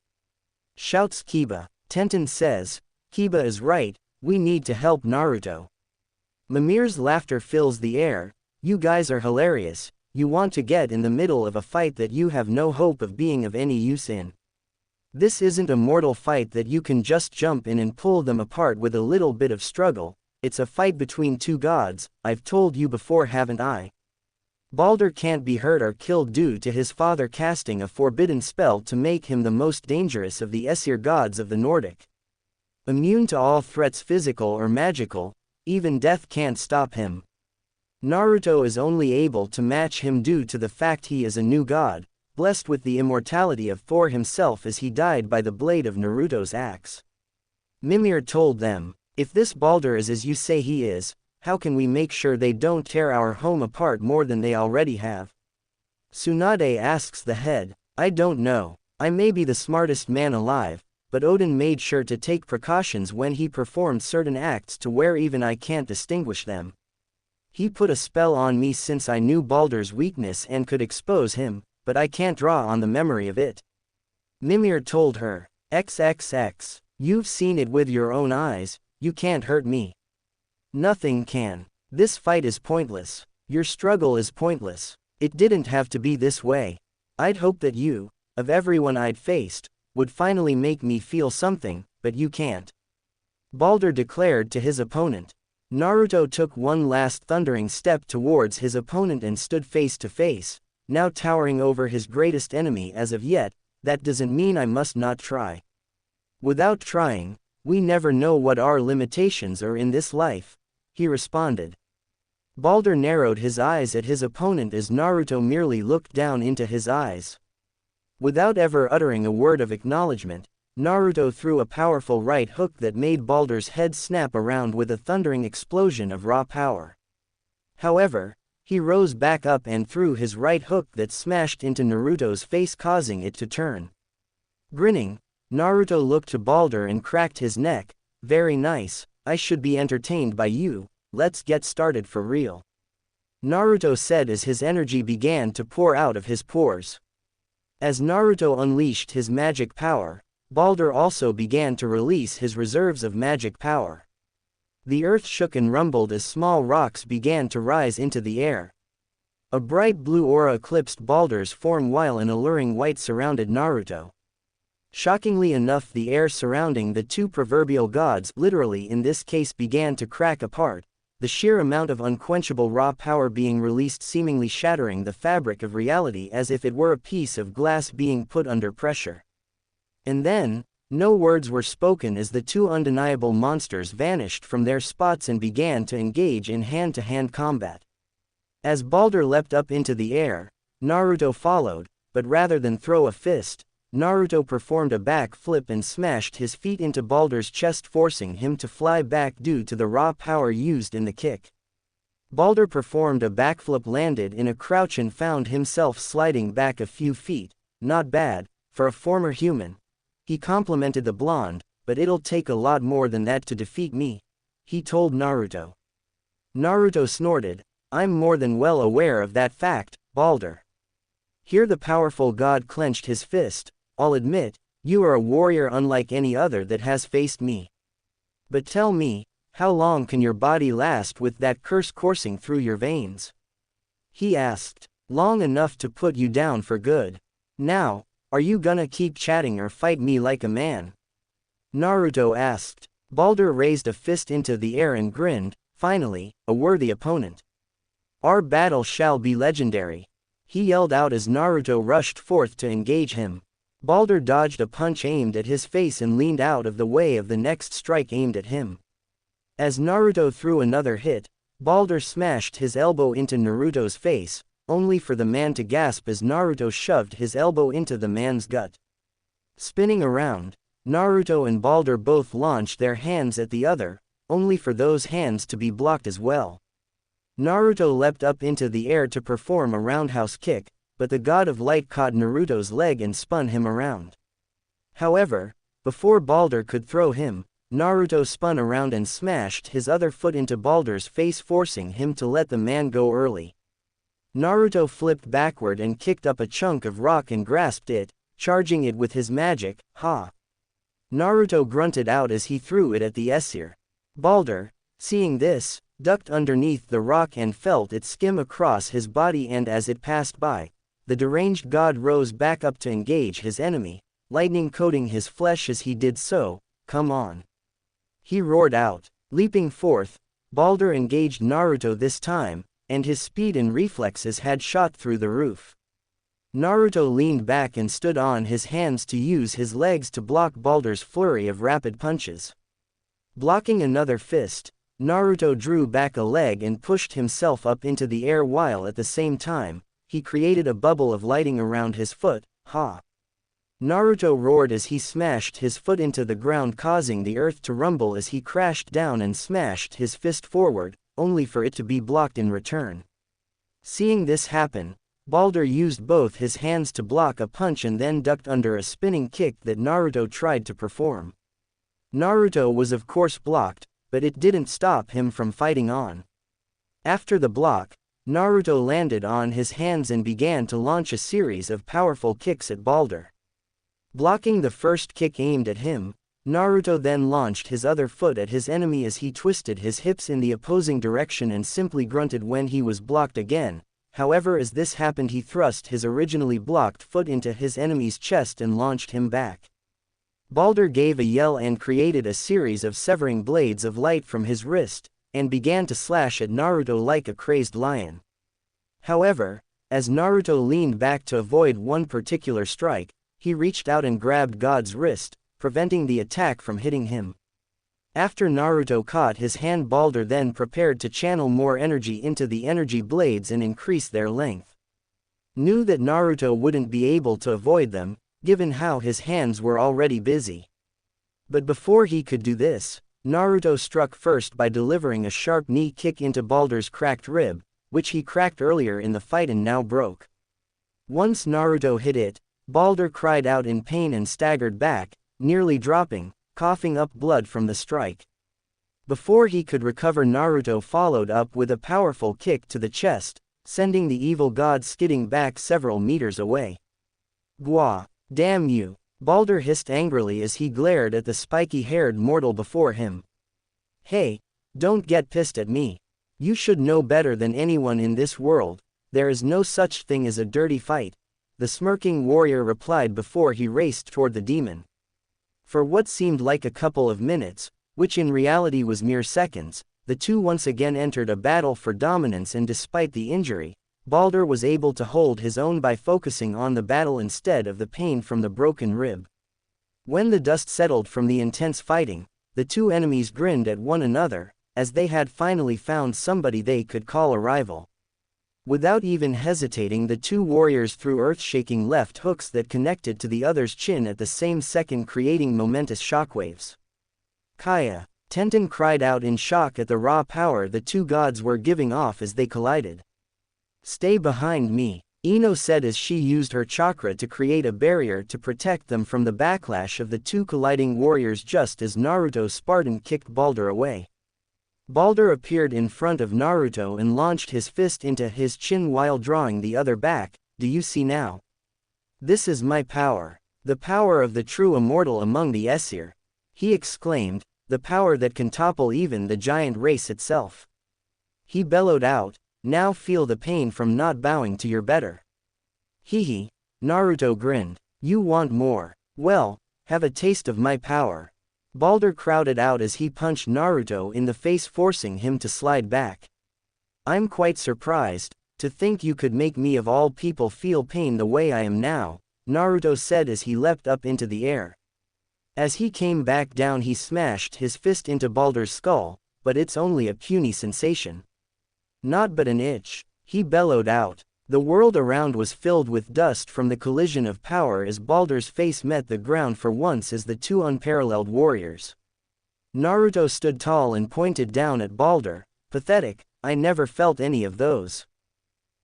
Shouts Kiba. Tenten says, Kiba is right, we need to help Naruto. Mimir's laughter fills the air. You guys are hilarious. You want to get in the middle of a fight that you have no hope of being of any use in. This isn't a mortal fight that you can just jump in and pull them apart with a little bit of struggle. It's a fight between two gods, I've told you before, haven't I? Balder can't be hurt or killed due to his father casting a forbidden spell to make him the most dangerous of the Aesir gods of the Nordic. Immune to all threats, physical or magical, even death can't stop him. Naruto is only able to match him due to the fact he is a new god, blessed with the immortality of Thor himself as he died by the blade of Naruto's axe. Mimir told them, "If this Balder is as you say he is, how can we make sure they don't tear our home apart more than they already have?" Tsunade asks the head, "I don't know. I may be the smartest man alive, but Odin made sure to take precautions when he performed certain acts to where even I can't distinguish them. He put a spell on me since I knew Balder's weakness and could expose him, but I can't draw on the memory of it." Mimir told her, "XXX, you've seen it with your own eyes, you can't hurt me. Nothing can. This fight is pointless. Your struggle is pointless. It didn't have to be this way. I'd hoped that you, of everyone I'd faced, would finally make me feel something, but you can't." Balder declared to his opponent. Naruto took one last thundering step towards his opponent and stood face to face, now towering over his greatest enemy as of yet. "That doesn't mean I must not try. Without trying, we never know what our limitations are in this life," he responded. Balder narrowed his eyes at his opponent as Naruto merely looked down into his eyes. Without ever uttering a word of acknowledgement, Naruto threw a powerful right hook that made Balder's head snap around with a thundering explosion of raw power. However, he rose back up and threw his right hook that smashed into Naruto's face, causing it to turn. Grinning, Naruto looked to Balder and cracked his neck. "Very nice, I should be entertained by you, let's get started for real," Naruto said as his energy began to pour out of his pores. As Naruto unleashed his magic power, Balder also began to release his reserves of magic power. The earth shook and rumbled as small rocks began to rise into the air. A bright blue aura eclipsed Balder's form while an alluring white surrounded Naruto. Shockingly enough, the air surrounding the two proverbial gods, literally in this case, began to crack apart, the sheer amount of unquenchable raw power being released seemingly shattering the fabric of reality as if it were a piece of glass being put under pressure. And then, no words were spoken as the two undeniable monsters vanished from their spots and began to engage in hand-to-hand combat. As Balder leapt up into the air, Naruto followed, but rather than throw a fist, Naruto performed a back flip and smashed his feet into Balder's chest, forcing him to fly back due to the raw power used in the kick. Balder performed a backflip, landed in a crouch and found himself sliding back a few feet. "Not bad, for a former human," he complimented the blonde, "but it'll take a lot more than that to defeat me," he told Naruto. Naruto snorted, "I'm more than well aware of that fact, Balder." Here the powerful god clenched his fist. "I'll admit, you are a warrior unlike any other that has faced me. But tell me, how long can your body last with that curse coursing through your veins?" he asked. "Long enough to put you down for good. Now, are you gonna keep chatting or fight me like a man?" Naruto asked. Balder raised a fist into the air and grinned. "Finally, a worthy opponent. Our battle shall be legendary," he yelled out as Naruto rushed forth to engage him. Balder dodged a punch aimed at his face and leaned out of the way of the next strike aimed at him. As Naruto threw another hit, Balder smashed his elbow into Naruto's face, only for the man to gasp as Naruto shoved his elbow into the man's gut. Spinning around, Naruto and Balder both launched their hands at the other, only for those hands to be blocked as well. Naruto leapt up into the air to perform a roundhouse kick, but the god of light caught Naruto's leg and spun him around. However, before Balder could throw him, Naruto spun around and smashed his other foot into Balder's face, forcing him to let the man go early. Naruto flipped backward and kicked up a chunk of rock and grasped it, charging it with his magic. "Ha!" Naruto grunted out as he threw it at the Aesir. Balder, seeing this, ducked underneath the rock and felt it skim across his body, and as it passed by, the deranged god rose back up to engage his enemy, lightning coating his flesh as he did so. "Come on!" he roared out. Leaping forth, Balder engaged Naruto this time, and his speed and reflexes had shot through the roof. Naruto leaned back and stood on his hands to use his legs to block Balder's flurry of rapid punches. Blocking another fist, Naruto drew back a leg and pushed himself up into the air while at the same time, he created a bubble of lighting around his foot. Ha! Naruto roared as he smashed his foot into the ground, causing the earth to rumble as he crashed down and smashed his fist forward, only for it to be blocked in return. Seeing this happen, Balder used both his hands to block a punch and then ducked under a spinning kick that Naruto tried to perform. Naruto was of course blocked, but it didn't stop him from fighting on. After the block, Naruto landed on his hands and began to launch a series of powerful kicks at Balder. Blocking the first kick aimed at him, Naruto then launched his other foot at his enemy as he twisted his hips in the opposing direction and simply grunted when he was blocked again. However, as this happened, he thrust his originally blocked foot into his enemy's chest and launched him back. Balder gave a yell and created a series of severing blades of light from his wrist, and began to slash at Naruto like a crazed lion. However, as Naruto leaned back to avoid one particular strike, he reached out and grabbed God's wrist, preventing the attack from hitting him. After Naruto caught his hand, Balder then prepared to channel more energy into the energy blades and increase their length. Knew that Naruto wouldn't be able to avoid them, given how his hands were already busy. But before he could do this, Naruto struck first by delivering a sharp knee kick into Balder's cracked rib, which he cracked earlier in the fight and now broke. Once Naruto hit it, Balder cried out in pain and staggered back, nearly dropping, coughing up blood from the strike. Before he could recover, Naruto followed up with a powerful kick to the chest, sending the evil god skidding back several meters away. "Gwa! Damn you!" Balder hissed angrily as he glared at the spiky-haired mortal before him. "Hey, don't get pissed at me. You should know better than anyone in this world. There is no such thing as a dirty fight," the smirking warrior replied before he raced toward the demon. For what seemed like a couple of minutes, which in reality was mere seconds, the two once again entered a battle for dominance, and despite the injury, Balder was able to hold his own by focusing on the battle instead of the pain from the broken rib. When the dust settled from the intense fighting, the two enemies grinned at one another, as they had finally found somebody they could call a rival. Without even hesitating, the two warriors threw earth-shaking left hooks that connected to the other's chin at the same second, creating momentous shockwaves. "Kaya!" Tenten cried out in shock at the raw power the two gods were giving off as they collided. "Stay behind me," Ino said as she used her chakra to create a barrier to protect them from the backlash of the two colliding warriors just as Naruto's Spartan kicked Balder away. Balder appeared in front of Naruto and launched his fist into his chin while drawing the other back. "Do you see now? This is my power. The power of the true immortal among the Aesir," he exclaimed, "the power that can topple even the giant race itself." He bellowed out, "Now feel the pain from not bowing to your better." "Hee." Naruto grinned. "You want more? Well, have a taste of my power." Balder crowded out as he punched Naruto in the face, forcing him to slide back. "I'm quite surprised. To think you could make me of all people feel pain the way I am now," Naruto said as he leapt up into the air. As he came back down, he smashed his fist into Balder's skull, but it's only a puny sensation. "Not but an itch," he bellowed out. The world around was filled with dust from the collision of power as Balder's face met the ground for once as the two unparalleled warriors. Naruto stood tall and pointed down at Balder. "Pathetic, I never felt any of those."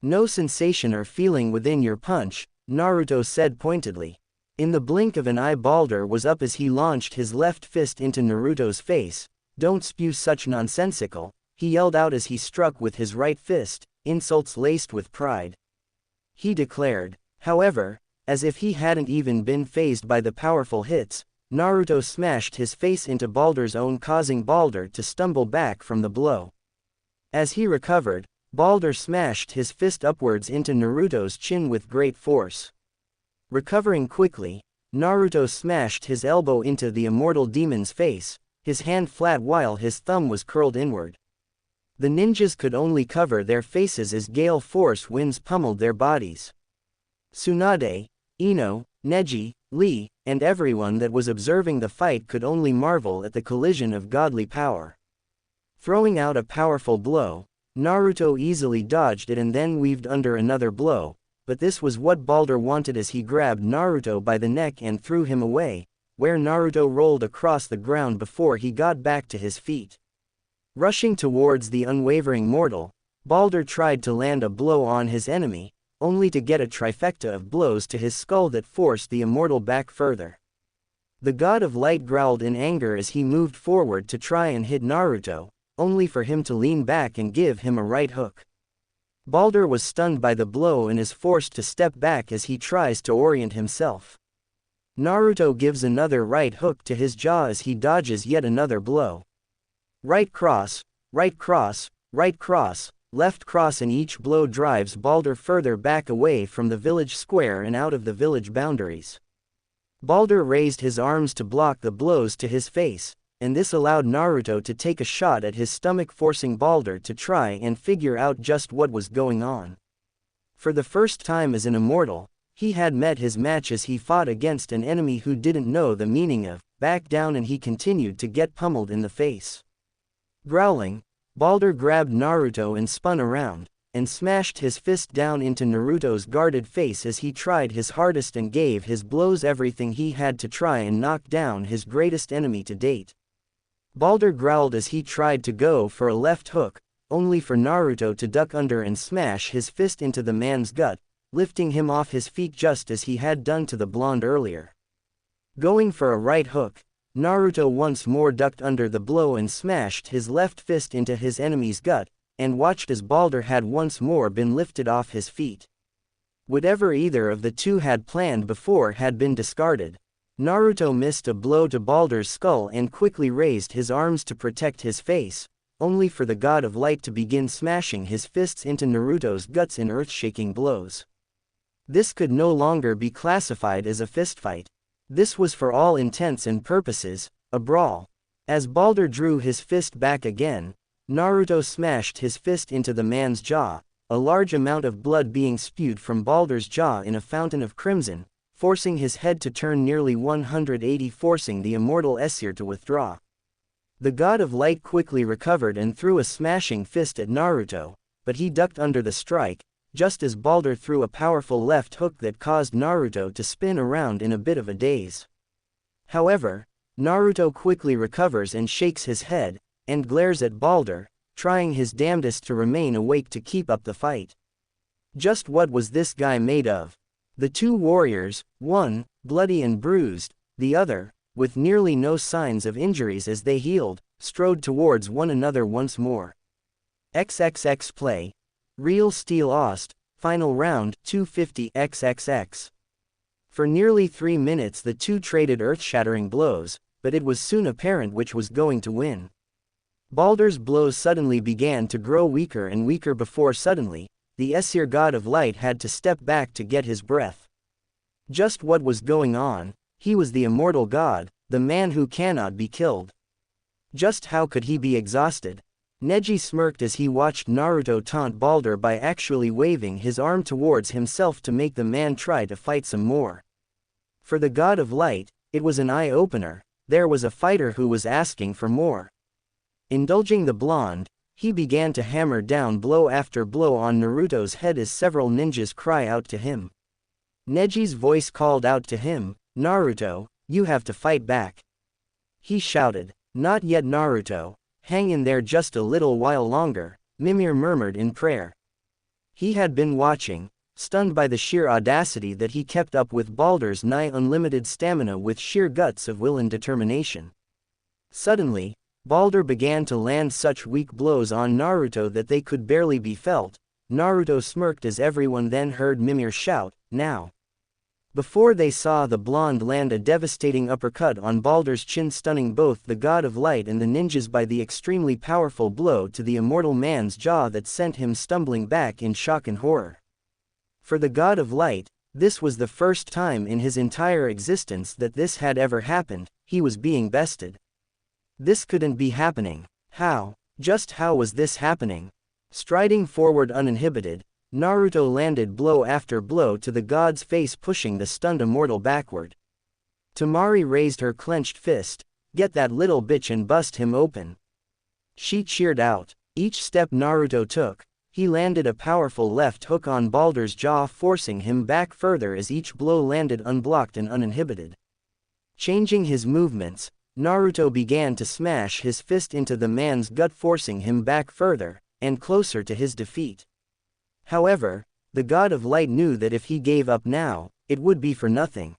"No sensation or feeling within your punch," Naruto said pointedly. In the blink of an eye, Balder was up as he launched his left fist into Naruto's face. "Don't spew such nonsensical," he yelled out as he struck with his right fist, insults laced with pride. He declared. However, as if he hadn't even been fazed by the powerful hits, Naruto smashed his face into Balder's own, causing Balder to stumble back from the blow. As he recovered, Balder smashed his fist upwards into Naruto's chin with great force. Recovering quickly, Naruto smashed his elbow into the immortal demon's face, his hand flat while his thumb was curled inward. The ninjas could only cover their faces as gale force winds pummeled their bodies. Tsunade, Ino, Neji, Lee, and everyone that was observing the fight could only marvel at the collision of godly power. Throwing out a powerful blow, Naruto easily dodged it and then weaved under another blow, but this was what Balder wanted as he grabbed Naruto by the neck and threw him away, where Naruto rolled across the ground before he got back to his feet. Rushing towards the unwavering mortal, Balder tried to land a blow on his enemy, only to get a trifecta of blows to his skull that forced the immortal back further. The God of Light growled in anger as he moved forward to try and hit Naruto, only for him to lean back and give him a right hook. Balder was stunned by the blow and is forced to step back as he tries to orient himself. Naruto gives another right hook to his jaw as he dodges yet another blow. Right cross, right cross, right cross, left cross, and each blow drives Balder further back away from the village square and out of the village boundaries. Balder raised his arms to block the blows to his face, and this allowed Naruto to take a shot at his stomach, forcing Balder to try and figure out just what was going on. For the first time as an immortal, he had met his match as he fought against an enemy who didn't know the meaning of back down, and he continued to get pummeled in the face. Growling, Balder grabbed Naruto and spun around, and smashed his fist down into Naruto's guarded face as he tried his hardest and gave his blows everything he had to try and knock down his greatest enemy to date. Balder growled as he tried to go for a left hook, only for Naruto to duck under and smash his fist into the man's gut, lifting him off his feet just as he had done to the blonde earlier. Going for a right hook, Naruto once more ducked under the blow and smashed his left fist into his enemy's gut, and watched as Balder had once more been lifted off his feet. Whatever either of the two had planned before had been discarded. Naruto missed a blow to Balder's skull and quickly raised his arms to protect his face, only for the God of Light to begin smashing his fists into Naruto's guts in earth-shaking blows. This could no longer be classified as a fistfight. This was for all intents and purposes a brawl. As Balder drew his fist back again, Naruto smashed his fist into the man's jaw, a large amount of blood being spewed from Balder's jaw in a fountain of crimson, forcing his head to turn nearly 180, forcing the immortal Aesir to withdraw. The God of Light quickly recovered and threw a smashing fist at Naruto, but he ducked under the strike, just as Balder threw a powerful left hook that caused Naruto to spin around in a bit of a daze. However, Naruto quickly recovers and shakes his head, and glares at Balder, trying his damnedest to remain awake to keep up the fight. Just what was this guy made of? The two warriors, one, bloody and bruised, the other, with nearly no signs of injuries as they healed, strode towards one another once more. XXX play. Real Steel Ost, Final Round, 250XXX. For nearly 3 minutes the two traded earth-shattering blows, but it was soon apparent which was going to win. Balder's blows suddenly began to grow weaker and weaker before suddenly, the Aesir God of Light had to step back to get his breath. Just what was going on? He was the immortal god, the man who cannot be killed. Just how could he be exhausted? Neji smirked as he watched Naruto taunt Balder by actually waving his arm towards himself to make the man try to fight some more. For the God of Light, it was an eye-opener. There was a fighter who was asking for more. Indulging the blonde, he began to hammer down blow after blow on Naruto's head as several ninjas cry out to him. Neji's voice called out to him, "Naruto, you have to fight back." He shouted, "Not yet, Naruto. Hang in there just a little while longer," Mimir murmured in prayer. He had been watching, stunned by the sheer audacity that he kept up with Balder's nigh unlimited stamina with sheer guts of will and determination. Suddenly, Balder began to land such weak blows on Naruto that they could barely be felt. Naruto smirked as everyone then heard Mimir shout, "Now!" Before they saw the blonde land a devastating uppercut on Balder's chin, stunning both the God of Light and the ninjas by the extremely powerful blow to the immortal man's jaw that sent him stumbling back in shock and horror. For the God of Light, this was the first time in his entire existence that this had ever happened. He was being bested. This couldn't be happening. How? Just how was this happening? Striding forward uninhibited, Naruto landed blow after blow to the god's face, pushing the stunned immortal backward. Temari raised her clenched fist. "Get that little bitch and bust him open." She cheered out. Each step Naruto took, he landed a powerful left hook on Balder's jaw, forcing him back further as each blow landed unblocked and uninhibited. Changing his movements, Naruto began to smash his fist into the man's gut, forcing him back further, and closer to his defeat. However, the God of Light knew that if he gave up now, it would be for nothing.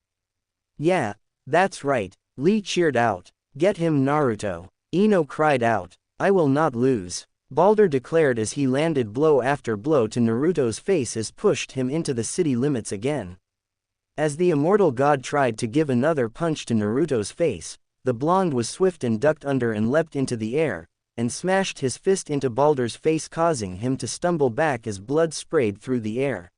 "Yeah, that's right," Lee cheered out. "Get him, Naruto." Ino cried out. "I will not lose," Balder declared as he landed blow after blow to Naruto's face as pushed him into the city limits again. As the immortal god tried to give another punch to Naruto's face, the blonde was swift and ducked under and leapt into the air, and smashed his fist into Balder's face, causing him to stumble back as blood sprayed through the air.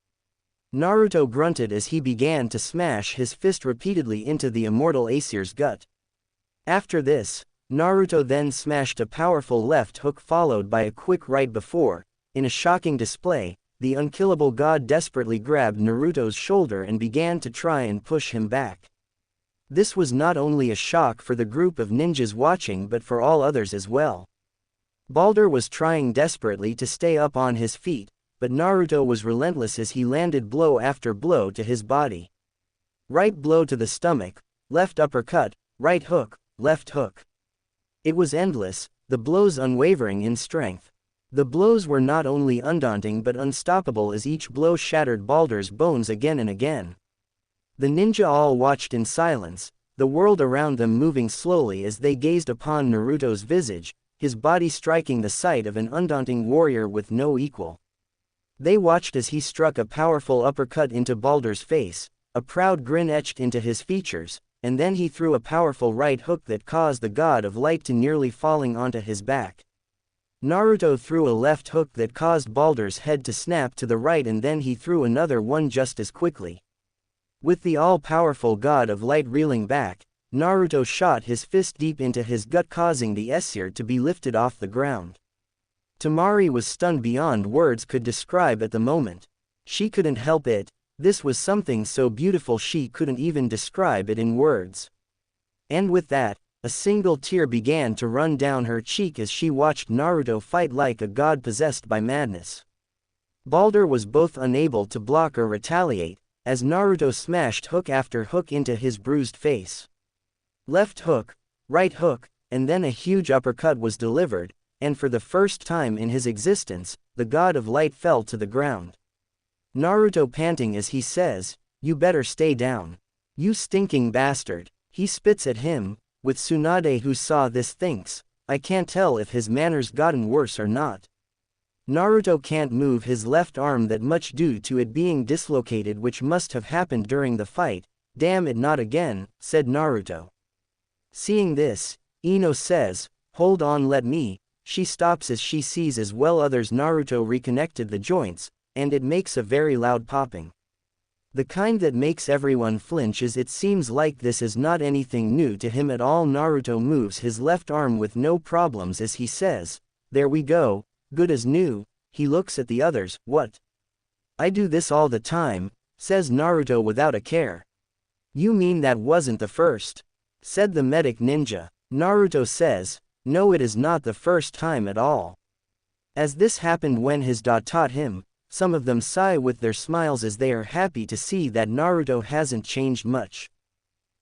Naruto grunted as he began to smash his fist repeatedly into the immortal Aesir's gut. After this, Naruto then smashed a powerful left hook followed by a quick right before, in a shocking display, the unkillable god desperately grabbed Naruto's shoulder and began to try and push him back. This was not only a shock for the group of ninjas watching but for all others as well. Balder was trying desperately to stay up on his feet, but Naruto was relentless as he landed blow after blow to his body. Right blow to the stomach, left uppercut, right hook, left hook. It was endless, the blows unwavering in strength. The blows were not only undaunting but unstoppable as each blow shattered Balder's bones again and again. The ninja all watched in silence, the world around them moving slowly as they gazed upon Naruto's visage, his body striking the sight of an undaunting warrior with no equal. They watched as he struck a powerful uppercut into Balder's face, a proud grin etched into his features, and then he threw a powerful right hook that caused the God of Light to nearly falling onto his back. Naruto threw a left hook that caused Balder's head to snap to the right, and then he threw another one just as quickly. With the all-powerful God of Light reeling back, Naruto shot his fist deep into his gut, causing the Aesir to be lifted off the ground. Temari was stunned beyond words could describe at the moment. She couldn't help it. This was something so beautiful she couldn't even describe it in words. And with that, a single tear began to run down her cheek as she watched Naruto fight like a god possessed by madness. Balder was both unable to block or retaliate, as Naruto smashed hook after hook into his bruised face. Left hook, right hook, and then a huge uppercut was delivered, and for the first time in his existence, the God of Light fell to the ground. Naruto panting as he says, "You better stay down. You stinking bastard." He spits at him, with Tsunade who saw this thinks, "I can't tell if his manners gotten worse or not." Naruto can't move his left arm that much due to it being dislocated, which must have happened during the fight. "Damn it, not again," said Naruto. Seeing this, Ino says, "Hold on, let me." She stops as she sees as well others Naruto reconnected the joints, and it makes a very loud popping. The kind that makes everyone flinch, as it seems like this is not anything new to him at all. Naruto moves his left arm with no problems as he says, "There we go, good as new." He looks at the others. "What? I do this all the time," says Naruto without a care. "You mean that wasn't the first?" said the medic ninja. Naruto says, "No, it is not the first time at all. As this happened when his da taught him." Some of them sigh with their smiles as they are happy to see that Naruto hasn't changed much.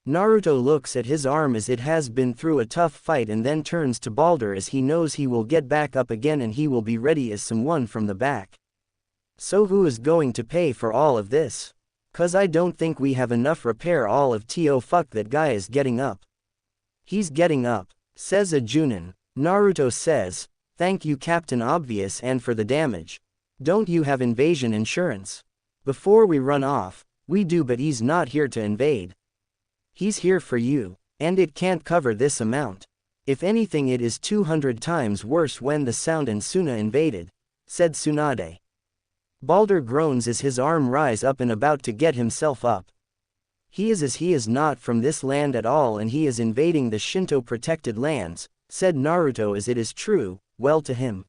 Naruto looks at his arm as it has been through a tough fight and then turns to Balder as he knows he will get back up again and he will be ready as someone from the back. "So who is going to pay for all of this? 'Cause I don't think we have enough repair all of to fuck that guy is getting up." "He's getting up," says a Junin. Naruto says, "Thank you, Captain Obvious, and for the damage. Don't you have invasion insurance?" "Before we run off, we do, but he's not here to invade. He's here for you, and it can't cover this amount. If anything, it is 200 times worse when the Sound and Suna invaded," said Tsunade. Balder groans as his arm rise up and about to get himself up. He is not from this land at all and he is invading the Shinto-protected lands," said Naruto, as it is true, well to him.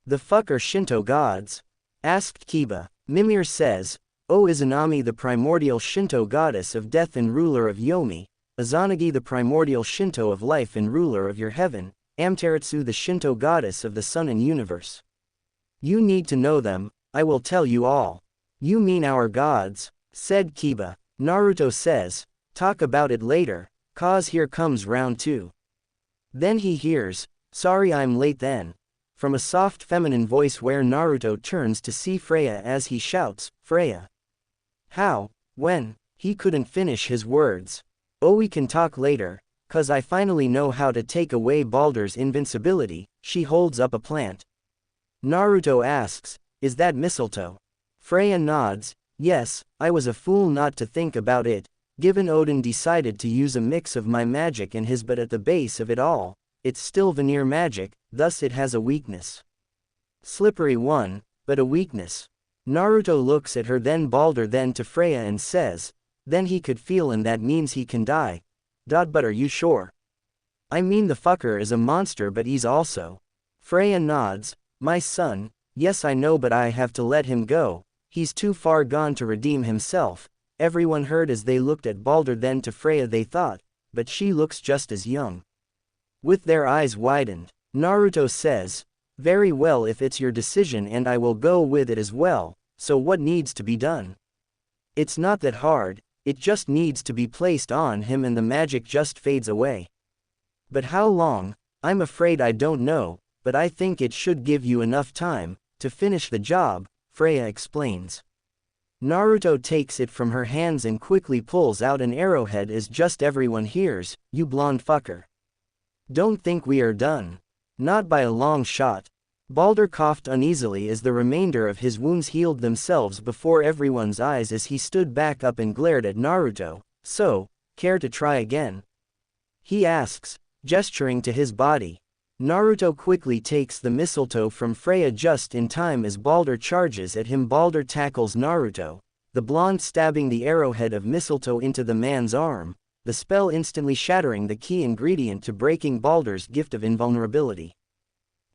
"The fuck are Shinto gods?" asked Kiba. Mimir says, "O Izanami, the primordial Shinto goddess of death and ruler of Yomi, Izanagi, the primordial Shinto of life and ruler of your heaven, Amaterasu, the Shinto goddess of the sun and universe. You need to know them, I will tell you all. You mean our gods, said Kiba. Naruto says, talk about it later, cause here comes round 2. Then he hears, sorry I'm late then, from a soft feminine voice where Naruto turns to see Freya as he shouts, Freya. How? When? He couldn't finish his words. Oh, we can talk later, cause I finally know how to take away Balder's invincibility. She holds up a plant. Naruto asks, is that mistletoe? Freya nods, yes, I was a fool not to think about it, given Odin decided to use a mix of my magic and his, but at the base of it all, it's still veneer magic, thus it has a weakness. Slippery one, but a weakness. Naruto looks at her, then Balder, then to Freya and says, then he could feel, and that means he can die. But are you sure? I mean, the fucker is a monster, but he's also. Freya nods, my son, yes I know, but I have to let him go, he's too far gone to redeem himself. Everyone heard as they looked at Balder, then to Freya they thought, but she looks just as young. With their eyes widened, Naruto says, very well, if it's your decision and I will go with it as well, so what needs to be done? It's not that hard, it just needs to be placed on him and the magic just fades away. But how long? I'm afraid I don't know, but I think it should give you enough time to finish the job, Freya explains. Naruto takes it from her hands and quickly pulls out an arrowhead as just everyone hears, you blonde fucker. Don't think we are done. Not by a long shot. Balder coughed uneasily as the remainder of his wounds healed themselves before everyone's eyes as he stood back up and glared at Naruto. So, care to try again? He asks, gesturing to his body. Naruto quickly takes the mistletoe from Freya just in time as Balder charges at him. Balder tackles Naruto, the blonde stabbing the arrowhead of mistletoe into the man's arm, the spell instantly shattering the key ingredient to breaking Balder's gift of invulnerability.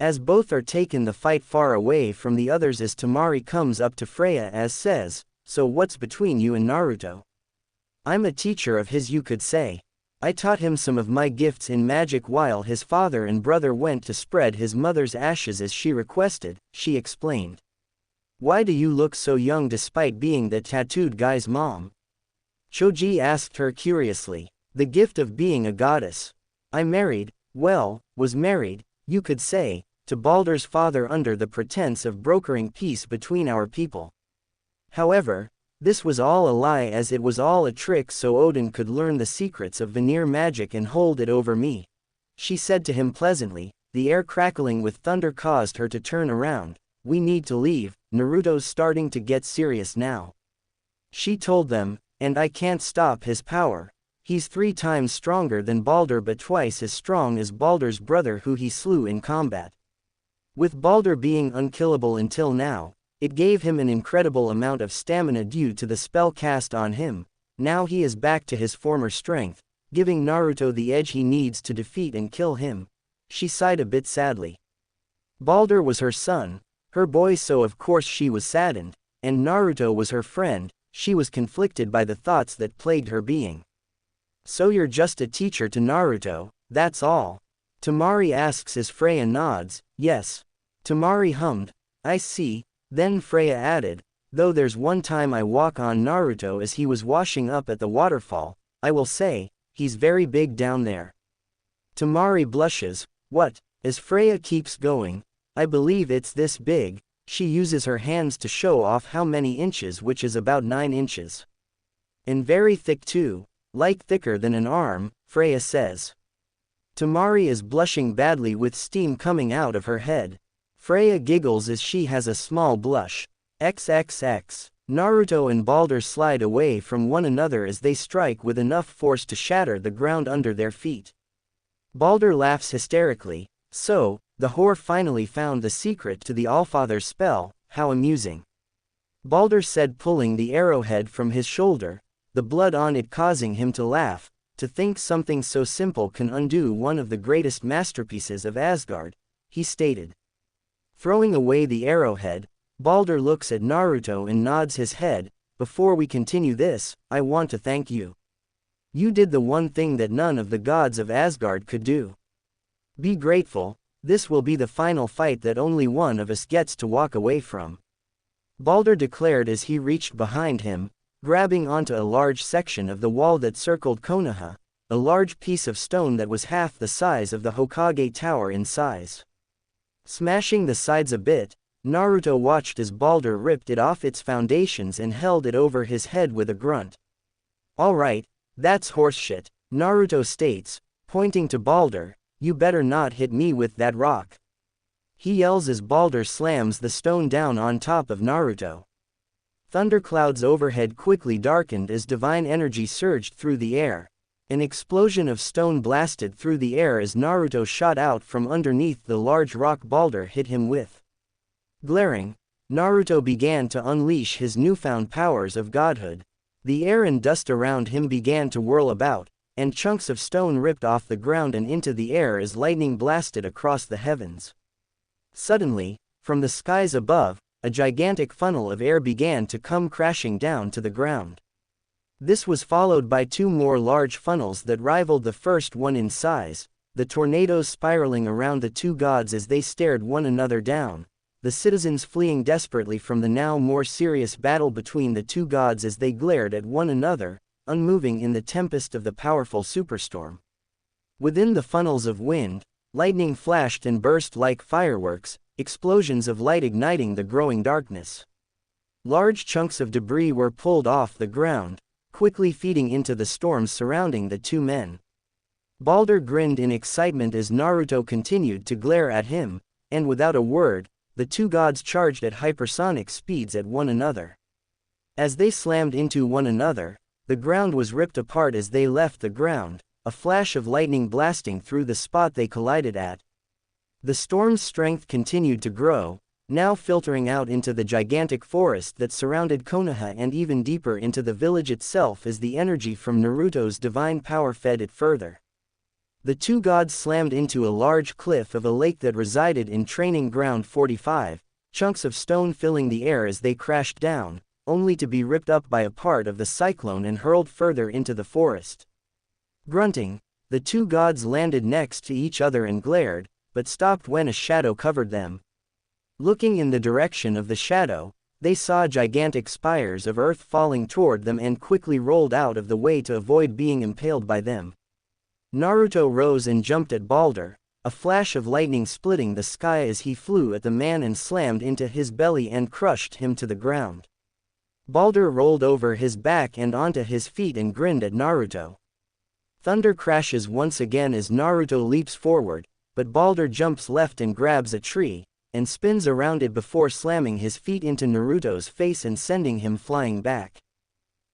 As both are taken, the fight far away from the others as Temari comes up to Freya as says, so what's between you and Naruto? I'm a teacher of his, you could say. I taught him some of my gifts in magic while his father and brother went to spread his mother's ashes as she requested, she explained. Why do you look so young despite being the tattooed guy's mom? Choji asked her curiously. The gift of being a goddess. I was married, you could say, to Balder's father under the pretense of brokering peace between our people. However, this was all a lie, as it was all a trick so Odin could learn the secrets of veneer magic and hold it over me. She said to him pleasantly. The air crackling with thunder caused her to turn around. We need to leave, Naruto's starting to get serious now. She told them, and I can't stop his power. He's 3 times stronger than Balder but twice as strong as Balder's brother who he slew in combat. With Balder being unkillable until now, it gave him an incredible amount of stamina due to the spell cast on him. Now he is back to his former strength, giving Naruto the edge he needs to defeat and kill him. She sighed a bit sadly. Balder was her son, her boy, so of course she was saddened, and Naruto was her friend. She was conflicted by the thoughts that plagued her being. So you're just a teacher to Naruto, that's all? Temari asks as Freya nods, yes. Temari hummed, I see. Then Freya added, though there's one time I walk on Naruto as he was washing up at the waterfall, I will say, he's very big down there. Temari blushes, what? As Freya keeps going, I believe it's this big. She uses her hands to show off how many inches, which is about 9 inches. And very thick too, like thicker than an arm, Freya says. Temari is blushing badly with steam coming out of her head. Freya giggles as she has a small blush. XXX. Naruto and Balder slide away from one another as they strike with enough force to shatter the ground under their feet. Balder laughs hysterically. So, the whore finally found the secret to the Allfather's spell, how amusing. Balder said, pulling the arrowhead from his shoulder, the blood on it causing him to laugh. To think something so simple can undo one of the greatest masterpieces of Asgard, he stated. Throwing away the arrowhead, Balder looks at Naruto and nods his head. Before we continue this, I want to thank you. You did the one thing that none of the gods of Asgard could do. Be grateful, this will be the final fight that only one of us gets to walk away from. Balder declared as he reached behind him, grabbing onto a large section of the wall that circled Konoha, a large piece of stone that was half the size of the Hokage tower in size. Smashing the sides a bit, Naruto watched as Balder ripped it off its foundations and held it over his head with a grunt. Alright, that's horseshit, Naruto states, pointing to Balder, you better not hit me with that rock. He yells as Balder slams the stone down on top of Naruto. Thunderclouds overhead quickly darkened as divine energy surged through the air. An explosion of stone blasted through the air as Naruto shot out from underneath the large rock Balder hit him with. Glaring, Naruto began to unleash his newfound powers of godhood. The air and dust around him began to whirl about, and chunks of stone ripped off the ground and into the air as lightning blasted across the heavens. Suddenly, from the skies above, a gigantic funnel of air began to come crashing down to the ground. This was followed by two more large funnels that rivaled the first one in size, the tornadoes spiraling around the two gods as they stared one another down, the citizens fleeing desperately from the now more serious battle between the two gods as they glared at one another, unmoving in the tempest of the powerful superstorm. Within the funnels of wind, lightning flashed and burst like fireworks, explosions of light igniting the growing darkness. Large chunks of debris were pulled off the ground, quickly feeding into the storms surrounding the two men. Balder grinned in excitement as Naruto continued to glare at him, and without a word, the two gods charged at hypersonic speeds at one another. As they slammed into one another, the ground was ripped apart as they left the ground, a flash of lightning blasting through the spot they collided at. The storm's strength continued to grow, now filtering out into the gigantic forest that surrounded Konoha and even deeper into the village itself as the energy from Naruto's divine power fed it further. The two gods slammed into a large cliff of a lake that resided in Training Ground 45, chunks of stone filling the air as they crashed down, only to be ripped up by a part of the cyclone and hurled further into the forest. Grunting, the two gods landed next to each other and glared, but stopped when a shadow covered them. Looking in the direction of the shadow, they saw gigantic spires of earth falling toward them and quickly rolled out of the way to avoid being impaled by them. Naruto rose and jumped at Balder, a flash of lightning splitting the sky as he flew at the man and slammed into his belly and crushed him to the ground. Balder rolled over his back and onto his feet and grinned at Naruto. Thunder crashes once again as Naruto leaps forward, but Balder jumps left and grabs a tree, and spins around it before slamming his feet into Naruto's face and sending him flying back.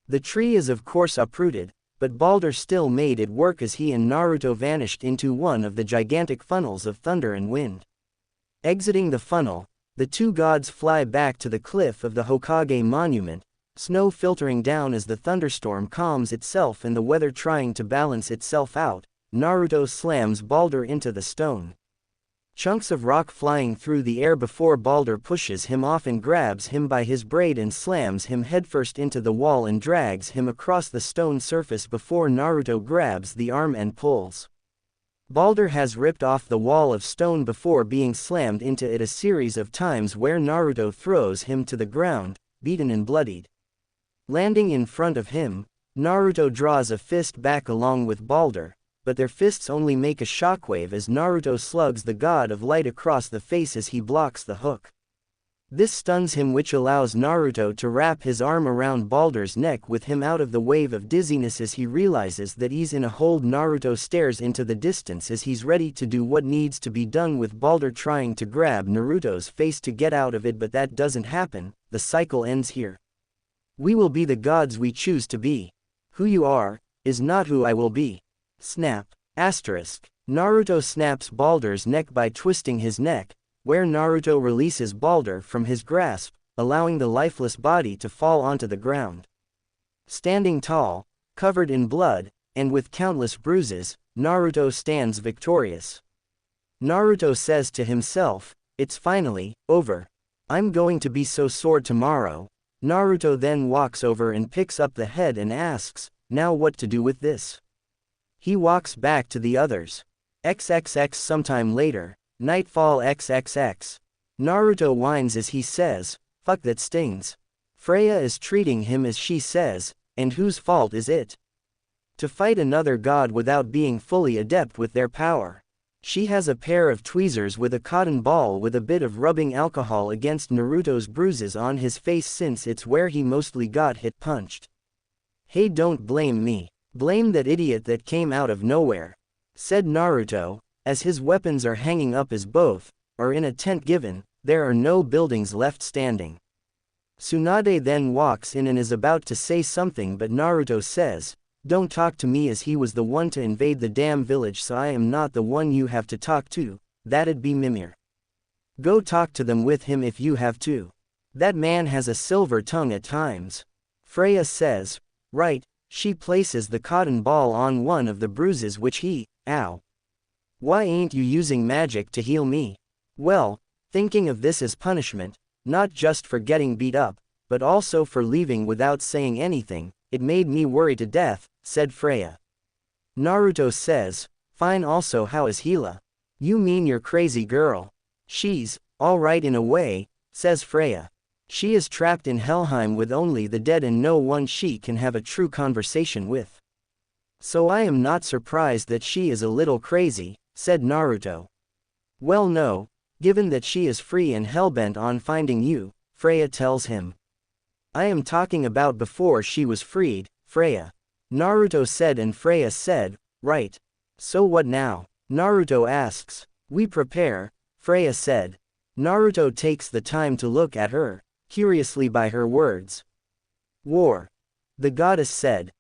The tree is of course uprooted, but Balder still made it work as he and Naruto vanished into one of the gigantic funnels of thunder and wind. Exiting the funnel, the two gods fly back to the cliff of the Hokage monument, snow filtering down as the thunderstorm calms itself and the weather trying to balance itself out. Naruto slams Balder into the stone. Chunks of rock flying through the air before Balder pushes him off and grabs him by his braid and slams him headfirst into the wall and drags him across the stone surface before Naruto grabs the arm and pulls. Balder has ripped off the wall of stone before being slammed into it a series of times where Naruto throws him to the ground, beaten and bloodied. Landing in front of him, Naruto draws a fist back along with Balder, but their fists only make a shockwave as Naruto slugs the god of light across the face as he blocks the hook. This stuns him, which allows Naruto to wrap his arm around Balder's neck with him out of the wave of dizziness as he realizes that he's in a hold. Naruto stares into the distance as he's ready to do what needs to be done, with Balder trying to grab Naruto's face to get out of it, but that doesn't happen. The cycle ends here. We will be the gods we choose to be. Who you are, is not who I will be. Snap. Asterisk. Naruto snaps Balder's neck by twisting his neck, where Naruto releases Balder from his grasp, allowing the lifeless body to fall onto the ground. Standing tall, covered in blood, and with countless bruises, Naruto stands victorious. Naruto says to himself, "It's finally over. I'm going to be so sore tomorrow." Naruto then walks over and picks up the head and asks, "Now what to do with this?" He walks back to the others. XXX sometime later, nightfall XXX. Naruto whines as he says, fuck that stings. Freya is treating him as she says, and whose fault is it? To fight another god without being fully adept with their power. She has a pair of tweezers with a cotton ball with a bit of rubbing alcohol against Naruto's bruises on his face since it's where he mostly got hit punched. Hey, don't blame me. Blame that idiot that came out of nowhere, said Naruto, as his weapons are hanging up as both, or in a tent given, there are no buildings left standing. Tsunade then walks in and is about to say something but Naruto says, don't talk to me as he was the one to invade the damn village so I am not the one you have to talk to, that'd be Mimir. Go talk to them with him if you have to. That man has a silver tongue at times. Freya says, right, she places the cotton ball on one of the bruises which he, ow. Why ain't you using magic to heal me? Well, thinking of this as punishment, not just for getting beat up, but also for leaving without saying anything, it made me worry to death, said Freya. Naruto says, fine. Also, how is Hila? You mean your crazy girl? She's alright in a way, says Freya. She is trapped in Helheim with only the dead and no one she can have a true conversation with. So I am not surprised that she is a little crazy, said Naruto. Well, no, given that she is free and hellbent on finding you, Freya tells him. I am talking about before she was freed, Freya. Naruto said, and Freya said, right. So what now? Naruto asks. We prepare, Freya said. Naruto takes the time to look at her, curiously by her words. War. The goddess said,